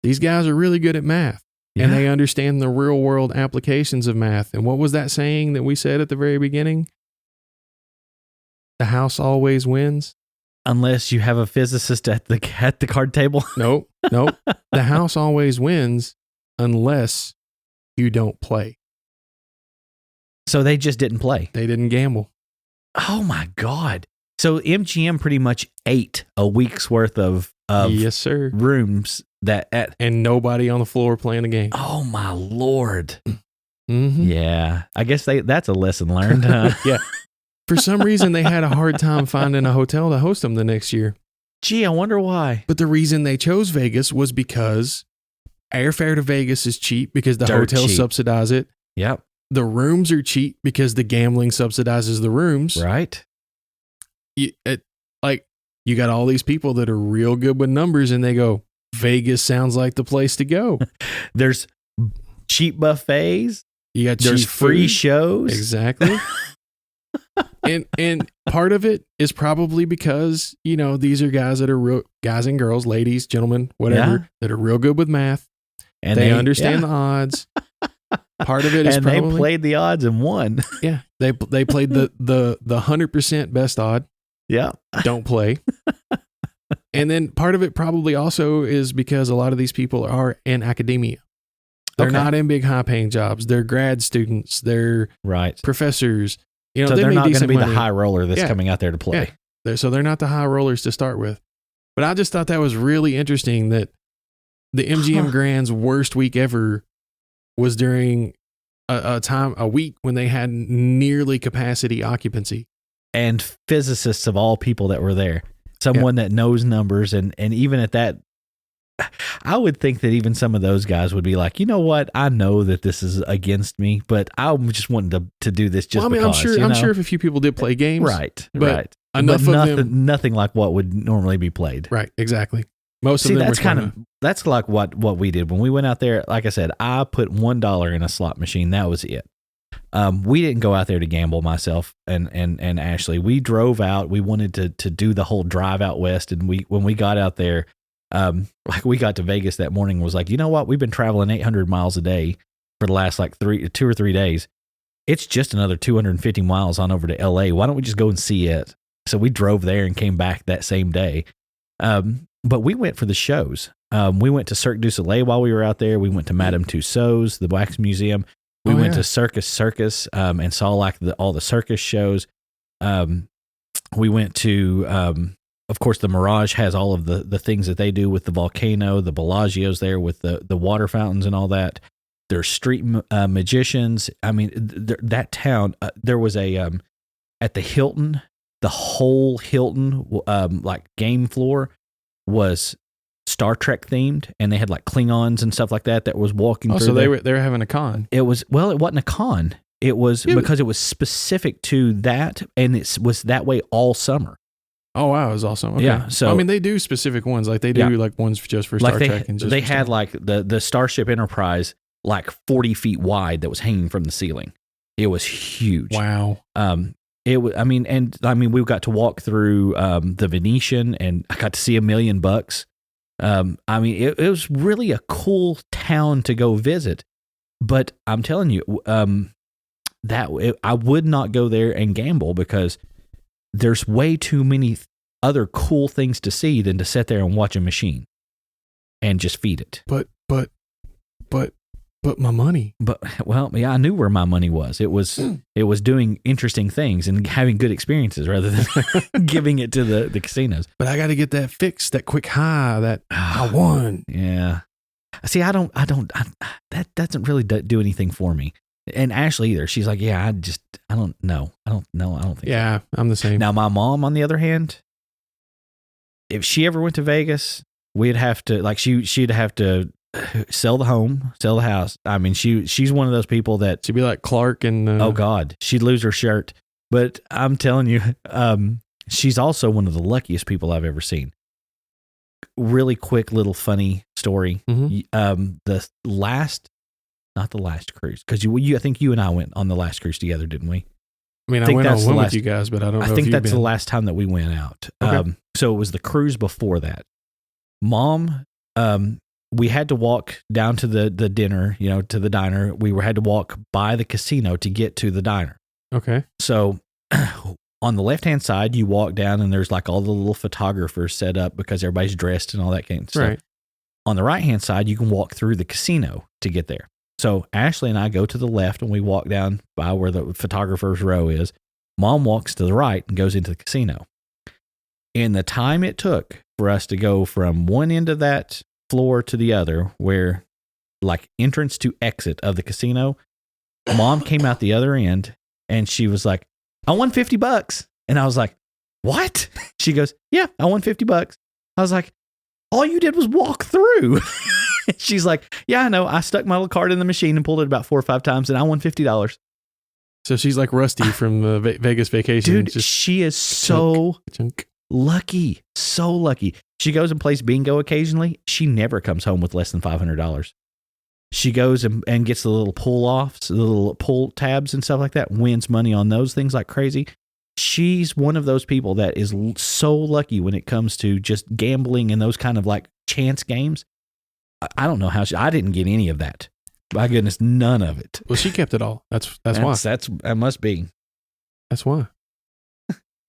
These guys are really good at math. Yeah. And they understand the real world applications of math. And what was that saying that we said at the very beginning? The house always wins. Unless you have a physicist at the card table. Nope. The house always wins unless you don't play. So they just didn't play. They didn't gamble. Oh my God. So MGM pretty much ate a week's worth of yes, sir. rooms and nobody on the floor playing the game. Oh my Lord. Mm-hmm. Yeah. I guess that's a lesson learned. Huh? Yeah. For some reason, they had a hard time finding a hotel to host them the next year. Gee, I wonder why. But the reason they chose Vegas was because airfare to Vegas is cheap because the hotels subsidize it. Yep. The rooms are cheap because the gambling subsidizes the rooms. Right. You got all these people that are real good with numbers and they go, Vegas sounds like the place to go. There's cheap buffets. There's free shows. Exactly. And part of it is probably because, these are guys that are real guys and girls, ladies, gentlemen, whatever, that are real good with math. And they understand the odds. Part of it is probably they played the odds and won. Yeah. They played the 100% best odd. Yeah. Don't play. And then part of it probably also is because a lot of these people are in academia. They're not in big high paying jobs. They're grad students. They're professors. So they're not going to be the high roller that's coming out there to play. Yeah. So they're not the high rollers to start with. But I just thought that was really interesting that the MGM Grand's worst week ever was during a week when they had nearly capacity occupancy. And physicists of all people that were there. Someone that knows numbers. And even at that, I would think that even some of those guys would be like, you know what? I know that this is against me, but I'm just wanting to do this just because. I'm sure if a few people did play games. Right. But enough but of them. Nothing like what would normally be played. Right. Exactly. Most of them that's like what we did when we went out there. Like I said, I put $1 in a slot machine. That was it. We didn't go out there to gamble, myself and Ashley. We drove out. We wanted to do the whole drive out west. And when we got out there, we got to Vegas that morning, was like, you know what? We've been traveling 800 miles a day for the last 2 or 3 days. It's just another 250 miles on over to LA. Why don't we just go and see it? So we drove there and came back that same day. But we went for the shows. We went to Cirque du Soleil while we were out there. We went to Madame Tussauds, the Wax Museum. We went to Circus, and saw all the circus shows. We went to, of course, the Mirage has all of the things that they do with the volcano. The Bellagio's there with the water fountains and all that. There's street magicians. I mean, that town. There was at the Hilton. The whole Hilton game floor was Star Trek themed, and they had Klingons and stuff like that was walking through. So they were having a con. It wasn't a con. It was because it was specific to that, and it was that way all summer. Oh wow, it was awesome. Okay. Yeah, so they do specific ones, they do ones just for Star Trek, and just they had the Starship Enterprise 40 feet wide that was hanging from the ceiling. It was huge. Wow. It was. We got to walk through the Venetian, and I got to see $1 million. It was really a cool town to go visit. But I'm telling you, I would not go there and gamble because there's way too many other cool things to see than to sit there and watch a machine and just feed it. But my money. I knew where my money was. It was doing interesting things and having good experiences rather than giving it to the casinos. But I got to get that fix, that quick high that I won. Yeah. See, that doesn't really do anything for me. And Ashley either. She's like, yeah, I don't know. I don't think. Yeah, so. I'm the same. Now, my mom, on the other hand, if she ever went to Vegas, we'd have to like she'd have to sell the home, sell the house. I mean, she's one of those people that she'd be like Clark and oh God, she'd lose her shirt. But I'm telling you, she's also one of the luckiest people I've ever seen. Really quick little funny story. Mm-hmm. Not the last cruise, because I think you and I went on the last cruise together, didn't we? I mean, I went on one with you guys, but I don't know. I think that's the last time that we went out. Okay. So it was the cruise before that. Mom, we had to walk down to the dinner, to the diner. We had to walk by the casino to get to the diner. Okay. So on the left-hand side, you walk down and there's like all the little photographers set up because everybody's dressed and all that kind of stuff. Right. On the right-hand side, you can walk through the casino to get there. So Ashley and I go to the left and we walk down by where the photographer's row is. Mom walks to the right and goes into the casino. In the time it took for us to go from one end of that floor to the other, where like entrance to exit of the casino, Mom came out the other end and she was like, I won $50. And I was like, what? She goes, yeah, I won $50. I was like, all you did was walk through. She's like, yeah, I know. I stuck my little card in the machine and pulled it about 4 or 5 times and I won $50. So she's like Rusty from the Vegas Vacation. Dude, she is so lucky. So lucky. She goes and plays bingo occasionally. She never comes home with less than $500. She goes and gets the little pull-offs, the little pull tabs and stuff like that, wins money on those things like crazy. She's one of those people that is so lucky when it comes to just gambling and those kind of like chance games. I don't know how I didn't get any of that. My goodness, none of it. Well, she kept it all. That's why. That must be. That's why.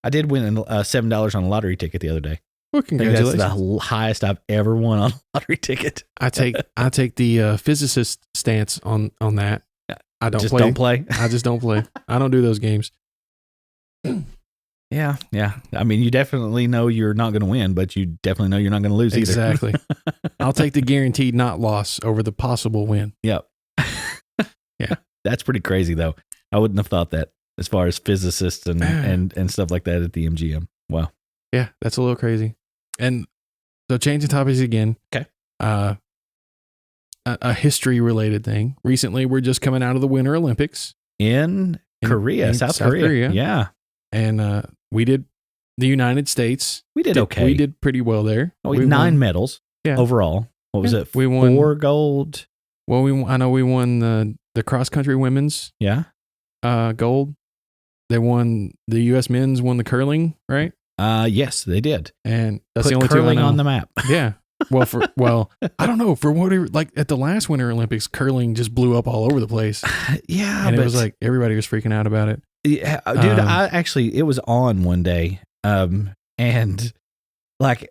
I did win $7 on a lottery ticket the other day. Well, congratulations. That's the highest I've ever won on a lottery ticket. I take the physicist stance on that. I don't play. I just don't play. I don't do those games. Yeah. I mean, you definitely know you're not going to win, but you definitely know you're not going to lose either. Exactly. I'll take the guaranteed not loss over the possible win. Yep. Yeah. That's pretty crazy, though. I wouldn't have thought that as far as physicists and stuff like that at the MGM. Wow. Yeah, that's a little crazy. And so changing topics again. Okay. A history-related thing. Recently, we're just coming out of the Winter Olympics. In Korea, South Korea. Yeah. And we did the United States. We did okay. We did pretty well there. We 9 medals overall. What was it? We won 4 gold. Well, I know we won the cross-country women's gold. They won, the U.S. men's won the curling, right? Yes, they did. And that's Put the only curling two I know. on the map. Yeah. Well, I don't know. For whatever, like at the last Winter Olympics, curling just blew up all over the place. Yeah. And it was like everybody was freaking out about it. Yeah, dude, it was on one day. And like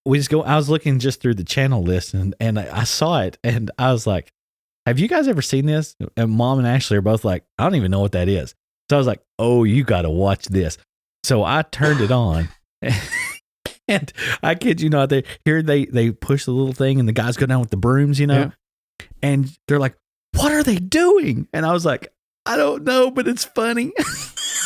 I was looking just through the channel list and I saw it and I was like, have you guys ever seen this? And Mom and Ashley are both like, I don't even know what that is. So I was like, oh, you got to watch this. So I turned it on and I kid you not, they push the little thing and the guys go down with the brooms, and they're like, what are they doing? And I was like, I don't know, but it's funny.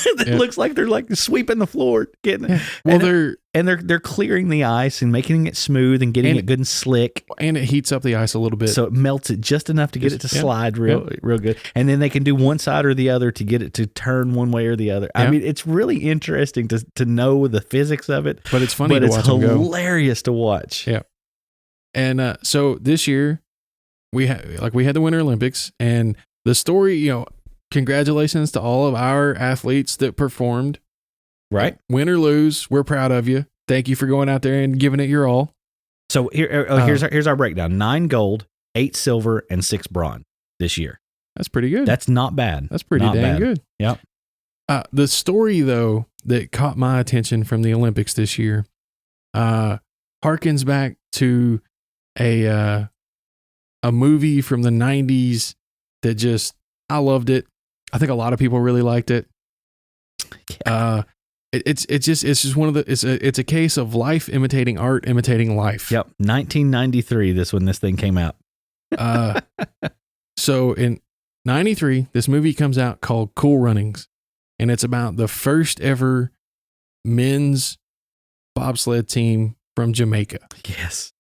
It looks like they're like sweeping the floor, getting it. Well, they're clearing the ice and making it smooth and getting it good and slick. And it heats up the ice a little bit, so it melts it just enough to get it to slide real good. And then they can do one side or the other to get it to turn one way or the other. I mean, it's really interesting to know the physics of it. But it's funny. But it's hilarious to watch. Yeah. And so this year we had the Winter Olympics, and the story, congratulations to all of our athletes that performed. Right. Win or lose, we're proud of you. Thank you for going out there and giving it your all. So here's our breakdown: 9 gold, 8 silver, and 6 bronze this year. That's pretty good. That's not bad. That's pretty dang good. Yep. The story though that caught my attention from the Olympics this year harkens back to a movie from the 90s that I loved it. I think a lot of people really liked it. It's just one of the, it's a case of life imitating art, imitating life. Yep. 1993, when this thing came out. So in 93, this movie comes out called Cool Runnings, and it's about the first ever men's bobsled team from Jamaica. Yes.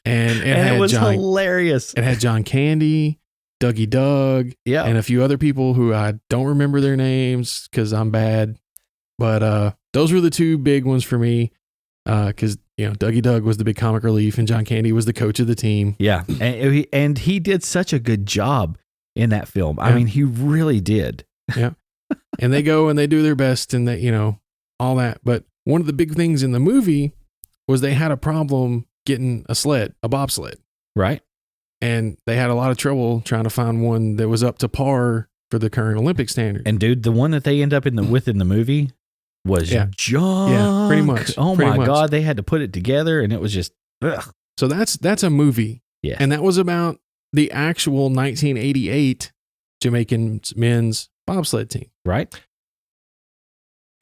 And it was hilarious. It had John Candy, Dougie Doug, and a few other people who I don't remember their names because I'm bad. But those were the two big ones for me because, Dougie Doug was the big comic relief and John Candy was the coach of the team. Yeah. And he did such a good job in that film. I mean, he really did. Yeah. And they go and they do their best and they, all that. But one of the big things in the movie was they had a problem getting a bobsled. Right. And they had a lot of trouble trying to find one that was up to par for the current Olympic standard. And dude, the one that they end up with in the movie was junk. Yeah, pretty much. Oh my God. They had to put it together and it was just, ugh. So that's a movie. Yeah. And that was about the actual 1988 Jamaican men's bobsled team. Right.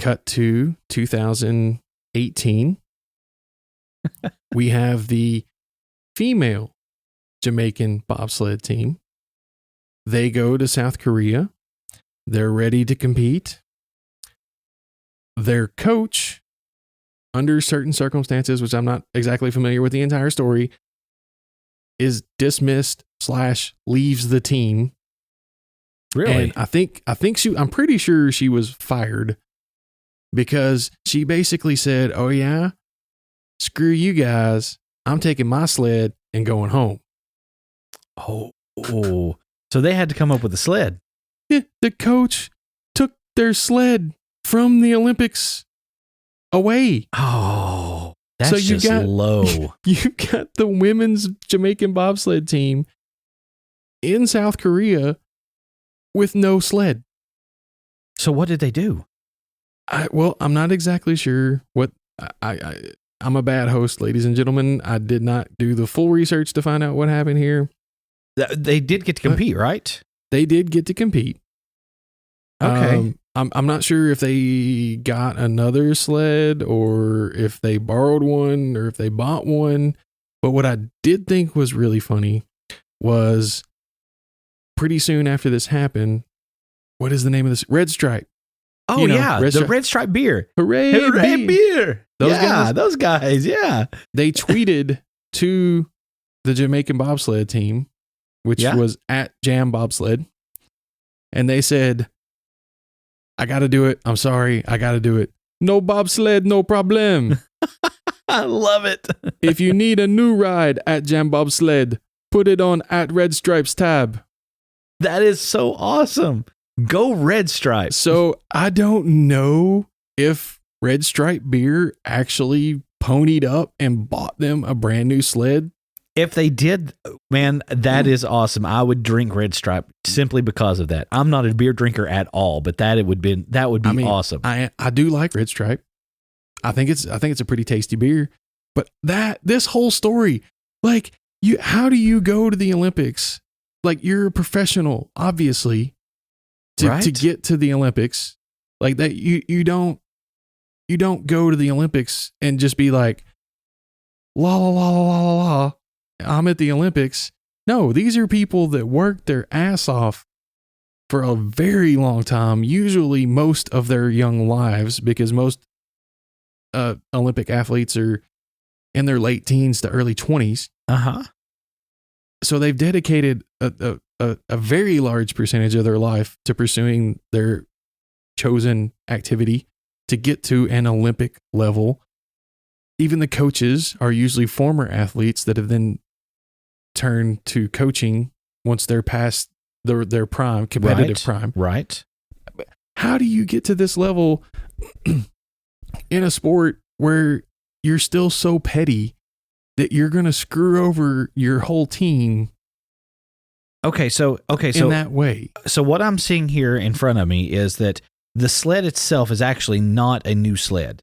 Cut to 2018. We have the female Jamaican bobsled team. They go to South Korea. They're ready to compete. Their coach, under certain circumstances, which I'm not exactly familiar with the entire story, is dismissed / leaves the team. Really? And I'm pretty sure she was fired because she basically said, "Oh yeah, screw you guys. I'm taking my sled and going home." Oh. So they had to come up with a sled. Yeah, the coach took their sled from the Olympics away. Oh, that's just low. You got the women's Jamaican bobsled team in South Korea with no sled. So what did they do? I'm not exactly sure what I'm a bad host, ladies and gentlemen. I did not do the full research to find out what happened here. They did get to compete, right? They did get to compete. Okay. I'm not sure if they got another sled or if they borrowed one or if they bought one. But what I did think was really funny was pretty soon after this happened, what is the name of this? Red Stripe. Oh, the Red Stripe beer. Hooray, beer. Those guys, yeah. They tweeted to the Jamaican bobsled team, which was at Jam Bobsled. And they said, "I got to do it. I'm sorry. I got to do it. No bobsled, no problem." I love it. If you need a new ride at Jam Bobsled, put it on at Red Stripes tab. That is so awesome. Go Red Stripe. So I don't know if Red Stripe beer actually ponied up and bought them a brand new sled. If they did, man, that is awesome. I would drink Red Stripe simply because of that. I'm not a beer drinker at all, but that would be awesome. I do like Red Stripe. I think it's a pretty tasty beer. But this whole story, like how do you go to the Olympics? Like you're a professional, obviously, to get to the Olympics. Like that you don't go to the Olympics and just be like, la la la la la la. I'm at the Olympics. No, these are people that work their ass off for a very long time, usually most of their young lives, because most Olympic athletes are in their late teens to early 20s. Uh-huh. So they've dedicated a very large percentage of their life to pursuing their chosen activity to get to an Olympic level. Even the coaches are usually former athletes that have then turned to coaching once they're past their prime, competitive prime. Right. How do you get to this level in a sport where you're still so petty that you're going to screw over your whole team? So in that way. So what I'm seeing here in front of me is that the sled itself is actually not a new sled.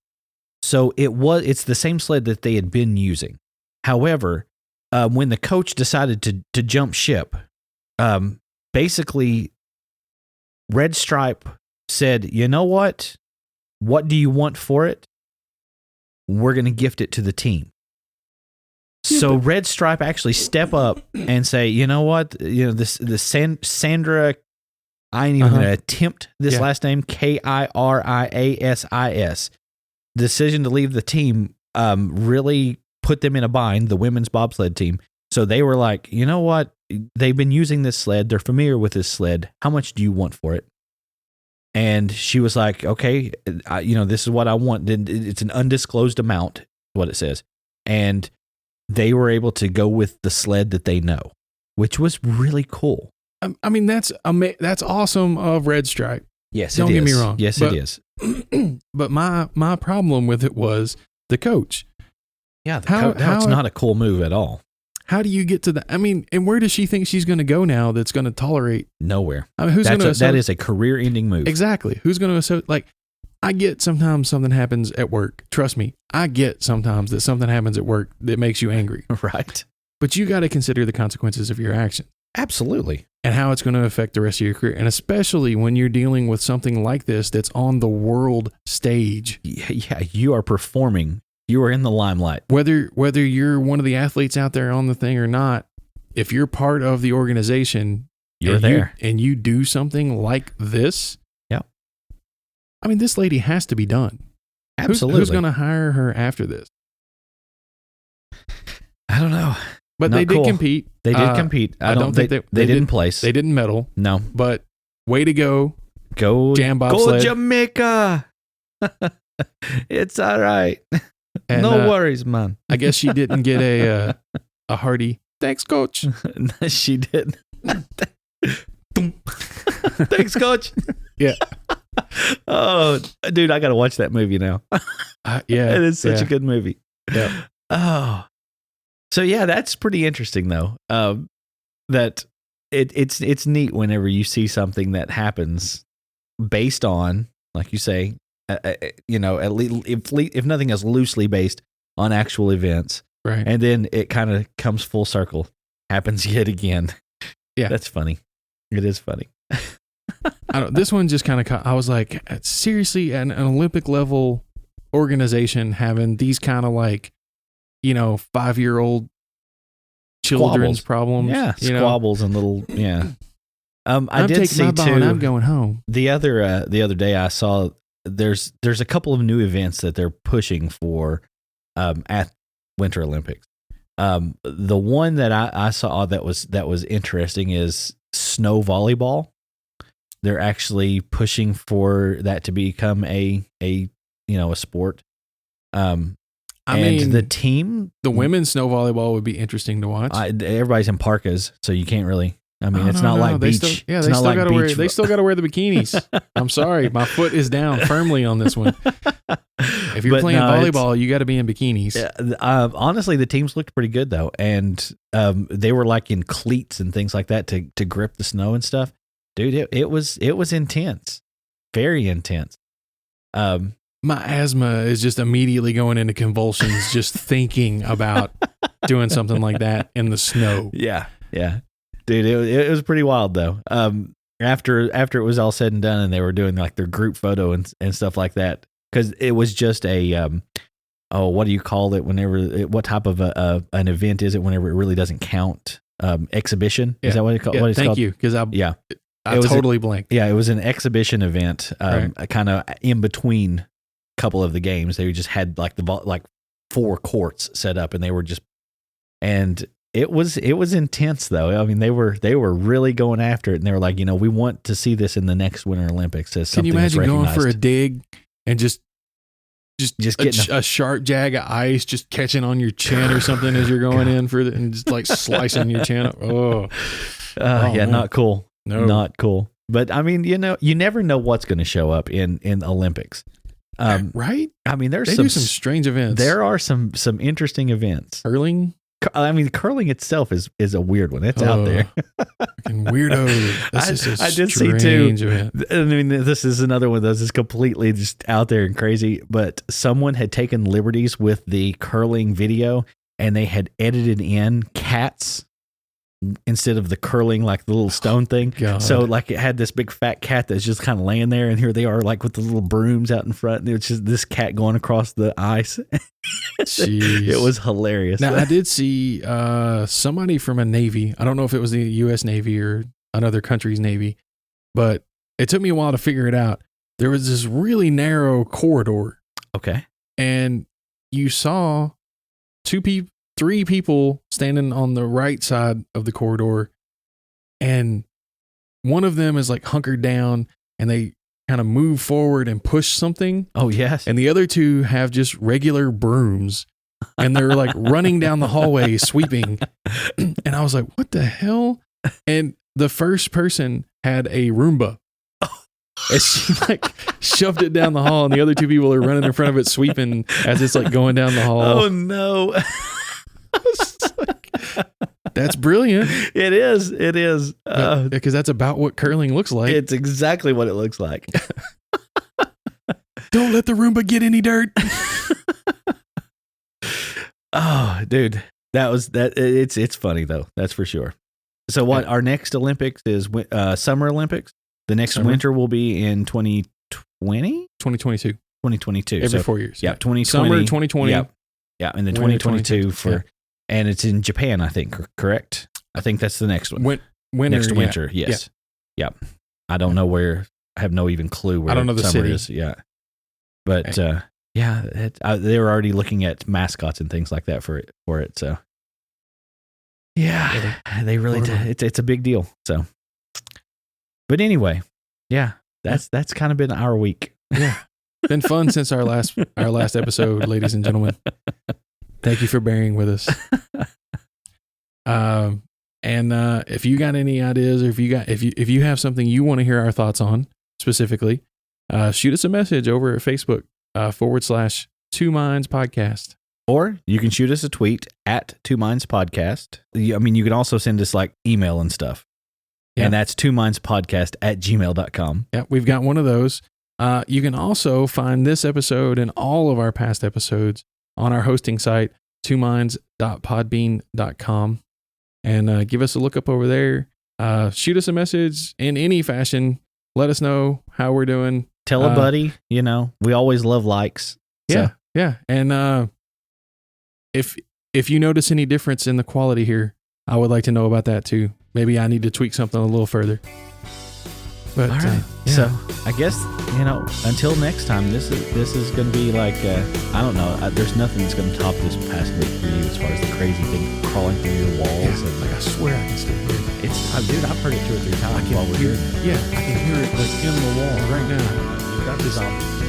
So it's the same sled that they had been using. However, when the coach decided to jump ship, basically Red Stripe said, "You know what? What do you want for it? We're going to gift it to the team." So Red Stripe actually step up and say, "You know what? Sandra, I ain't even going to attempt this last name, Kiriasis. Decision to leave the team really put them in a bind, the women's bobsled team. So they were like, you know what? They've been using this sled. They're familiar with this sled. How much do you want for it? And she was like, okay, this is what I want. It's an undisclosed amount, what it says. And they were able to go with the sled that they know, which was really cool. I mean, that's awesome of Red Stripe. Yes, Don't get me wrong. Yes, it is. But my problem with it was the coach. Yeah, that's not a cool move at all. How do you get to that? I mean, and where does she think she's going to go now that's going to tolerate? Nowhere. I mean, that is a career-ending move. Exactly. Who's going to, like, I get sometimes something happens at work. Trust me, I get sometimes that something happens at work that makes you angry. Right. But you got to consider the consequences of your action. Absolutely. And how it's going to affect the rest of your career. And especially when you're dealing with something like this that's on the world stage. Yeah, you are performing. You are in the limelight. Whether you're one of the athletes out there on the thing or not, if you're part of the organization, you're there. And you do something like this. Yeah. I mean, this lady has to be done. Absolutely. Who's going to hire her after this? I don't know. But they did compete. They did compete. I don't think they didn't place. They didn't medal. No. But way to go. Go jam bobsled. Go Jamaica. It's all right. And, no worries, man. I guess she didn't get a hearty, thanks, coach. She didn't. Thanks, coach. Yeah. Oh, dude, I got to watch that movie now. Yeah. It is such a good movie. Yeah. Oh. So, yeah, that's pretty interesting, though. That it's neat whenever you see something that happens based on, like you say, at least if nothing else, loosely based on actual events, right? And then it kind of comes full circle, happens yet again. Yeah, that's funny. It is funny. This one just kind of, I was like, seriously, an Olympic level organization having these kind of 5-year-old children's problems, squabbles and little, I did see too. And I'm going home. The other day I saw. There's a couple of new events that they're pushing for at Winter Olympics. The one that I saw that was interesting is snow volleyball. They're actually pushing for that to become a sport. The team, the women's snow volleyball would be interesting to watch. Everybody's in parkas, so you can't really. I mean, it's not like beach. They still got to wear the bikinis. I'm sorry, my foot is down firmly on this one. If you're playing volleyball, you got to be in bikinis. Honestly, the teams looked pretty good though, and they were like in cleats and things like that to grip the snow and stuff. Dude, it was intense, very intense. My asthma is just immediately going into convulsions just thinking about doing something like that in the snow. Yeah. Dude, it was pretty wild though. After it was all said and done, and they were doing like their group photo and stuff like that, because it was just a what do you call it? What type of an event is it? Whenever it really doesn't count, exhibition. Yeah. Is that what it's called? Yeah, thank you, because I totally blanked. Yeah, it was an exhibition event, kind of in between a couple of the games. They just had like 4 courts set up, and they were just and. It was intense though. I mean, they were really going after it, and they were like, we want to see this in the next Winter Olympics as something. Can you imagine that's going for a dig and just getting a sharp jag of ice just catching on your chin or something as you're going in for and just like slicing your chin up? Yeah, man. Not cool. No, not cool. But I mean, you never know what's going to show up in Olympics. Right? I mean, they do some strange events. There are some interesting events. Curling. I mean, curling itself is a weird one. It's out there. Fucking weirdo. This is I did see too. Event. I mean, this is another one of those. It's completely just out there and crazy. But someone had taken liberties with the curling video, and they had edited in cats instead of the curling, like the little stone thing. God. So like it had this big fat cat that's just kind of laying there, and here they are like with the little brooms out in front, and it's just this cat going across the ice. Jeez. It was hilarious. Now I did see somebody from a Navy. I don't know if it was the U.S. Navy or another country's Navy, but it took me a while to figure it out. There was this really narrow corridor. Okay. And you saw three people standing on the right side of the corridor, and one of them is like hunkered down, and they kind of move forward and push something. Oh, yes. And the other two have just regular brooms, and they're like running down the hallway sweeping. And I was like, what the hell? And the first person had a Roomba. And she like shoved it down the hall, and the other two people are running in front of it sweeping as it's like going down the hall. Oh, no. That's brilliant. It is. It is. Because that's about what curling looks like. It's exactly what it looks like. Don't let the Roomba get any dirt. Oh, dude. It's funny, though. That's for sure. So what? Our next Olympics is Summer Olympics. The next winter will be in 2020? 2022. 2022. Every 4 years. Yeah, 2020. Summer 2020. Yeah, and then 2022 for... And it's in Japan, I think, correct? I think that's the next one. Winter, yes. Yeah. I don't know where, I have no even clue where I don't know the summer city. is. Yeah. But, they were already looking at mascots and things like that for it. So, yeah, they really did. It's a big deal. So, but anyway, yeah, that's kind of been our week. Yeah. Been fun since our last episode, ladies and gentlemen. Thank you for bearing with us. And if you got any ideas, or if you have something you want to hear our thoughts on specifically, shoot us a message over at Facebook /2 Minds Podcast. Or you can shoot us a tweet at 2 Minds Podcast. I mean, you can also send us like email and stuff. Yeah. And that's 2mindspodcast@gmail.com. Yeah, we've got one of those. You can also find this episode and all of our past episodes on our hosting site, 2minds.podbean.com, and give us a look up over there. Shoot us a message in any fashion. Let us know how we're doing. Tell a buddy. We always love likes. Yeah, yeah. And if you notice any difference in the quality here, I would like to know about that too. Maybe I need to tweak something a little further. But, all right. So I guess, until next time, this is going to be like, I don't know. There's nothing that's going to top this past week for you as far as the crazy thing crawling through your walls. Yeah, and like, I swear I can still hear it. Dude, I've heard it 2 or 3 times while we're here. Yeah, I can hear it like in the wall right now. You've got this on.